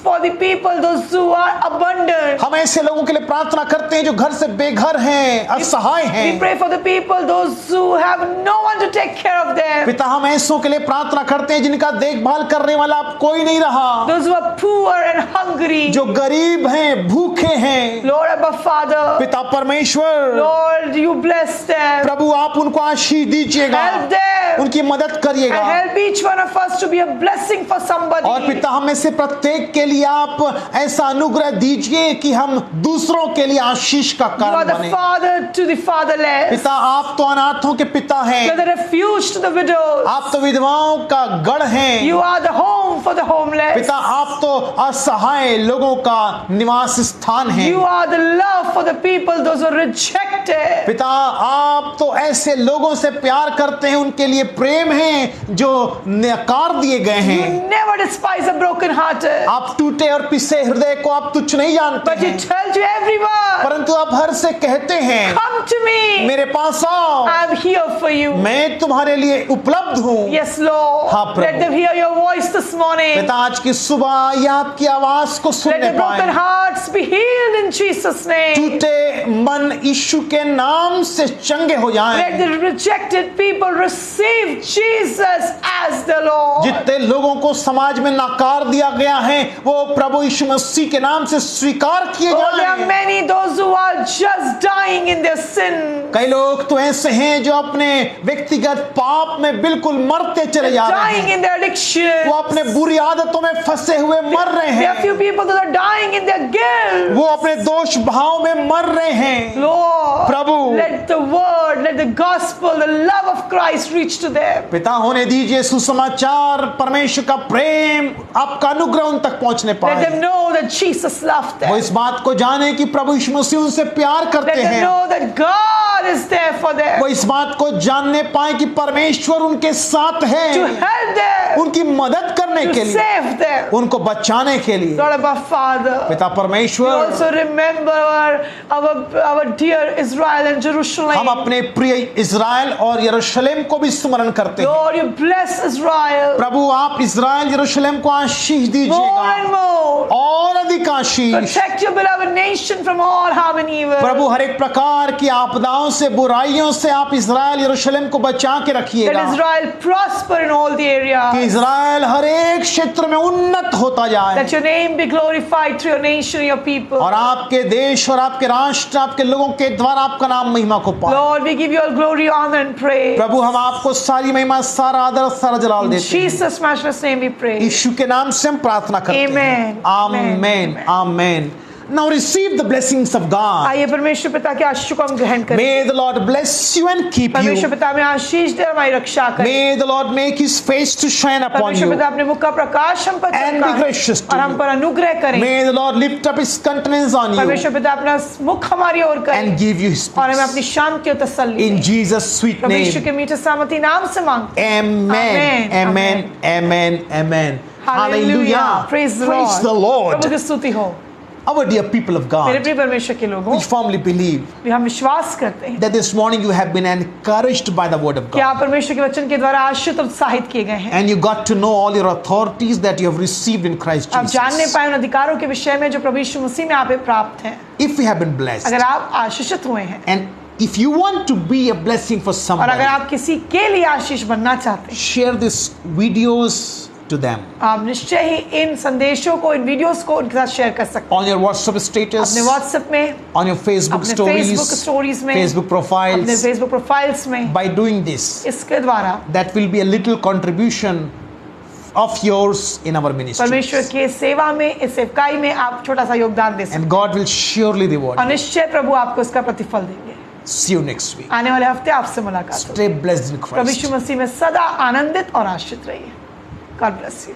for the people, those who are abundant. हम ऐसे लोगों के लिए प्रार्थना करते हैं जो घर से बेघर हैं, असहाय We हैं। pray for the people, those who have no one to take care of them. पिता हम ऐसों के लिए प्रार्थना करते हैं जिनका देखभाल करने वाला अब कोई नहीं रहा, Those who are poor and hungry. जो गरीब हैं, भूखे हैं। Lord, Abba Father, पिता परमेश्वर, Lord, you bless them. प्रभु आप उनको आशीष दीजिएगा, Help them. उनकी मदद And करिएगा। help each one of us to be a blessing for somebody. और पिता हम में से प्रत्येक के लिए आप ऐसा अनुग्रह दीजिए कि हम दूसरों के लिए आशीष का You are कारण the बने। father to the fatherless. पिता आप तो अनाथों के पिता You are हैं, the refuge to the widows. आप तो विधवाओं का गढ़ हैं। You are the home for the homeless. पिता आप तो असहाय लोगों का निवास स्थान हैं। You are the love for the people, those who are rejected. पिता आप तो ऐसे लोगों से प्यार करते हैं, उनके लिए प्रेम है जो नकार दिए गए You हैं। never despise a broken hearted. आप टूटे और पिसे हृदय को आप तुच्छ नहीं जानते But you हैं, tell to everyone, परंतु आप हर से कहते हैं come to me. मेरे पास आओ, I am here for you. मैं तुम्हारे लिए उपलब्ध हूँ। Yes, Lord. हाँ, प्रभु। Let them hear your voice this morning. पिता आज की सुबह ये आपकी आवाज को Let सुनने the broken पाए। hearts be healed in Jesus' name. टूटे मन यीशु के नाम से चंगे हो Let जाएं। the rejected people receive Jesus as the Lord. जितने लोगों को समाज में नकार दिया गया है वो प्रभु यीशु मसीह के नाम से स्वीकार किए Oh, there are जाएं। many those who are just dying in their sin. कई लोग तो ऐसे हैं जो अपने व्यक्तिगत पाप में बिल्कुल मरते चले जा रहे Dying हैं, in their addiction. वो अपने बुरी आदतों में फंसे हुए मर रहे There are हैं, few people that are dying in their guilt. वो अपने दोष भाव में मर रहे हैं। Lord, Prabhu, let the word, let the gospel, the love of Christ reach to them. पिता होने दीजिए सुसमाचार परमेश्वर का प्रेम आपका अनुग्रह उन तक पहुंचने Let पाए। them know that Jesus loved वो them. इस बात को जाने कि प्रभु यीशु मसीह उनसे प्यार Let करते them हैं। know that God is there for them वो इस बात को जानने पाए कि परमेश्वर उनके साथ to है, help them, उनकी मदद करने to के लिए, save them. उनको बचाने के लिए। Lord, our Father, पिता we परमेश्वर, also remember our dear Israel and हम Jerusalem. अपने प्रिय इज़राइल और यरूशलेम को भी स्मरण करते हैं। Lord, you bless Israel प्रभु आप इज़राइल यरूशलेम को आशीष more and दीजिएगा more. और अधिक आशीष। Protect your beloved nation from all harm and evil. प्रभु हर एक प्रकार की आपदाओं से, बुराइयों से आप इज़राइल यरूशलेम को बचा के Let रखिएगा Israel prosper in all the कि areas. इज़राइल हर एक क्षेत्र में उन्नत होता जाए Let your name be glorified through your nation, your people. और आपके देश और आपके राष्ट्र, आपके लोगों के द्वारा आपका नाम महिमा को पाए। Lord, we give you all glory, honor, and praise. प्रभु हम आपको सारी महिमा, सारा आदर, सारा जलाल In देते हैं। Jesus' matchless name we pray. यीशु के नाम से हम प्रार्थना करते हैं। Amen. Amen, Amen. Amen. Now receive the blessings of God. आइए परमेश्वर पिता के आशीष को हम ग्रहण करें। May the Lord bless you and keep परमेश्वर you. पिता में आशीष दे, हमारी रक्षा करें। May the Lord make His face to shine upon परमेश्वर you पिता अपने मुख का प्रकाश हम पर and be चमकाए gracious to और हम you. पर अनुग्रह करें। May the Lord lift up His countenance on you परमेश्वर पिता अपना मुख हमारी ओर करें and give you His और हमें अपनी peace. शांति और तसल्ली In दें। Jesus' sweet परमेश्वर name. के मीठे सामर्थी नाम से मांगते हैं। Amen. Amen. Amen. Amen. Hallelujah. Praise the the Lord। Prabhu Lord. की स्तुति हो। Our dear people of मेरे God, प्रिय परमेश्वर के लोगों, we firmly believe भी हम विश्वास करते हैं that this morning you have been encouraged by the word of कि God. आप परमेश्वर के वचन के द्वारा आशीषित और उत्साहित किए गए हैं। And you got to know all your authorities that you have received in Christ आप जानने Jesus. पाए उन अधिकारों के विषय में जो प्रभु यीशु मसीह में आप प्राप्त हैं। If we have been blessed, अगर आप आशीषित हुए हैं and if you want to be a blessing for और अगर somebody, आप किसी के लिए आशीष बनना चाहते हैं, share these videos to them आप निश्चय ही इन संदेशों को, इन वीडियोस को उनके साथ शेयर कर सकते हैं। on your WhatsApp status, अपने व्हाट्सएप में, on your Facebook अपने stories, फेसबुक स्टोरीज में, Facebook अपने profiles. फेसबुक प्रोफाइल्स में। By doing this, इसके द्वारा that will be a little contribution of yours in our परमेश्वर ministry, की सेवा में, इस सेवकाई में आप छोटा सा योगदान दे सकते and God will surely reward हैं और you. निश्चय प्रभु आपको इसका प्रतिफल देंगे। See you next week. आने वाले हफ्ते आपसे मुलाकात होगी। Stay blessed in Prabhu Christ. यीशु मसीह में सदा आनंदित और आश्रित रहिए। God bless you.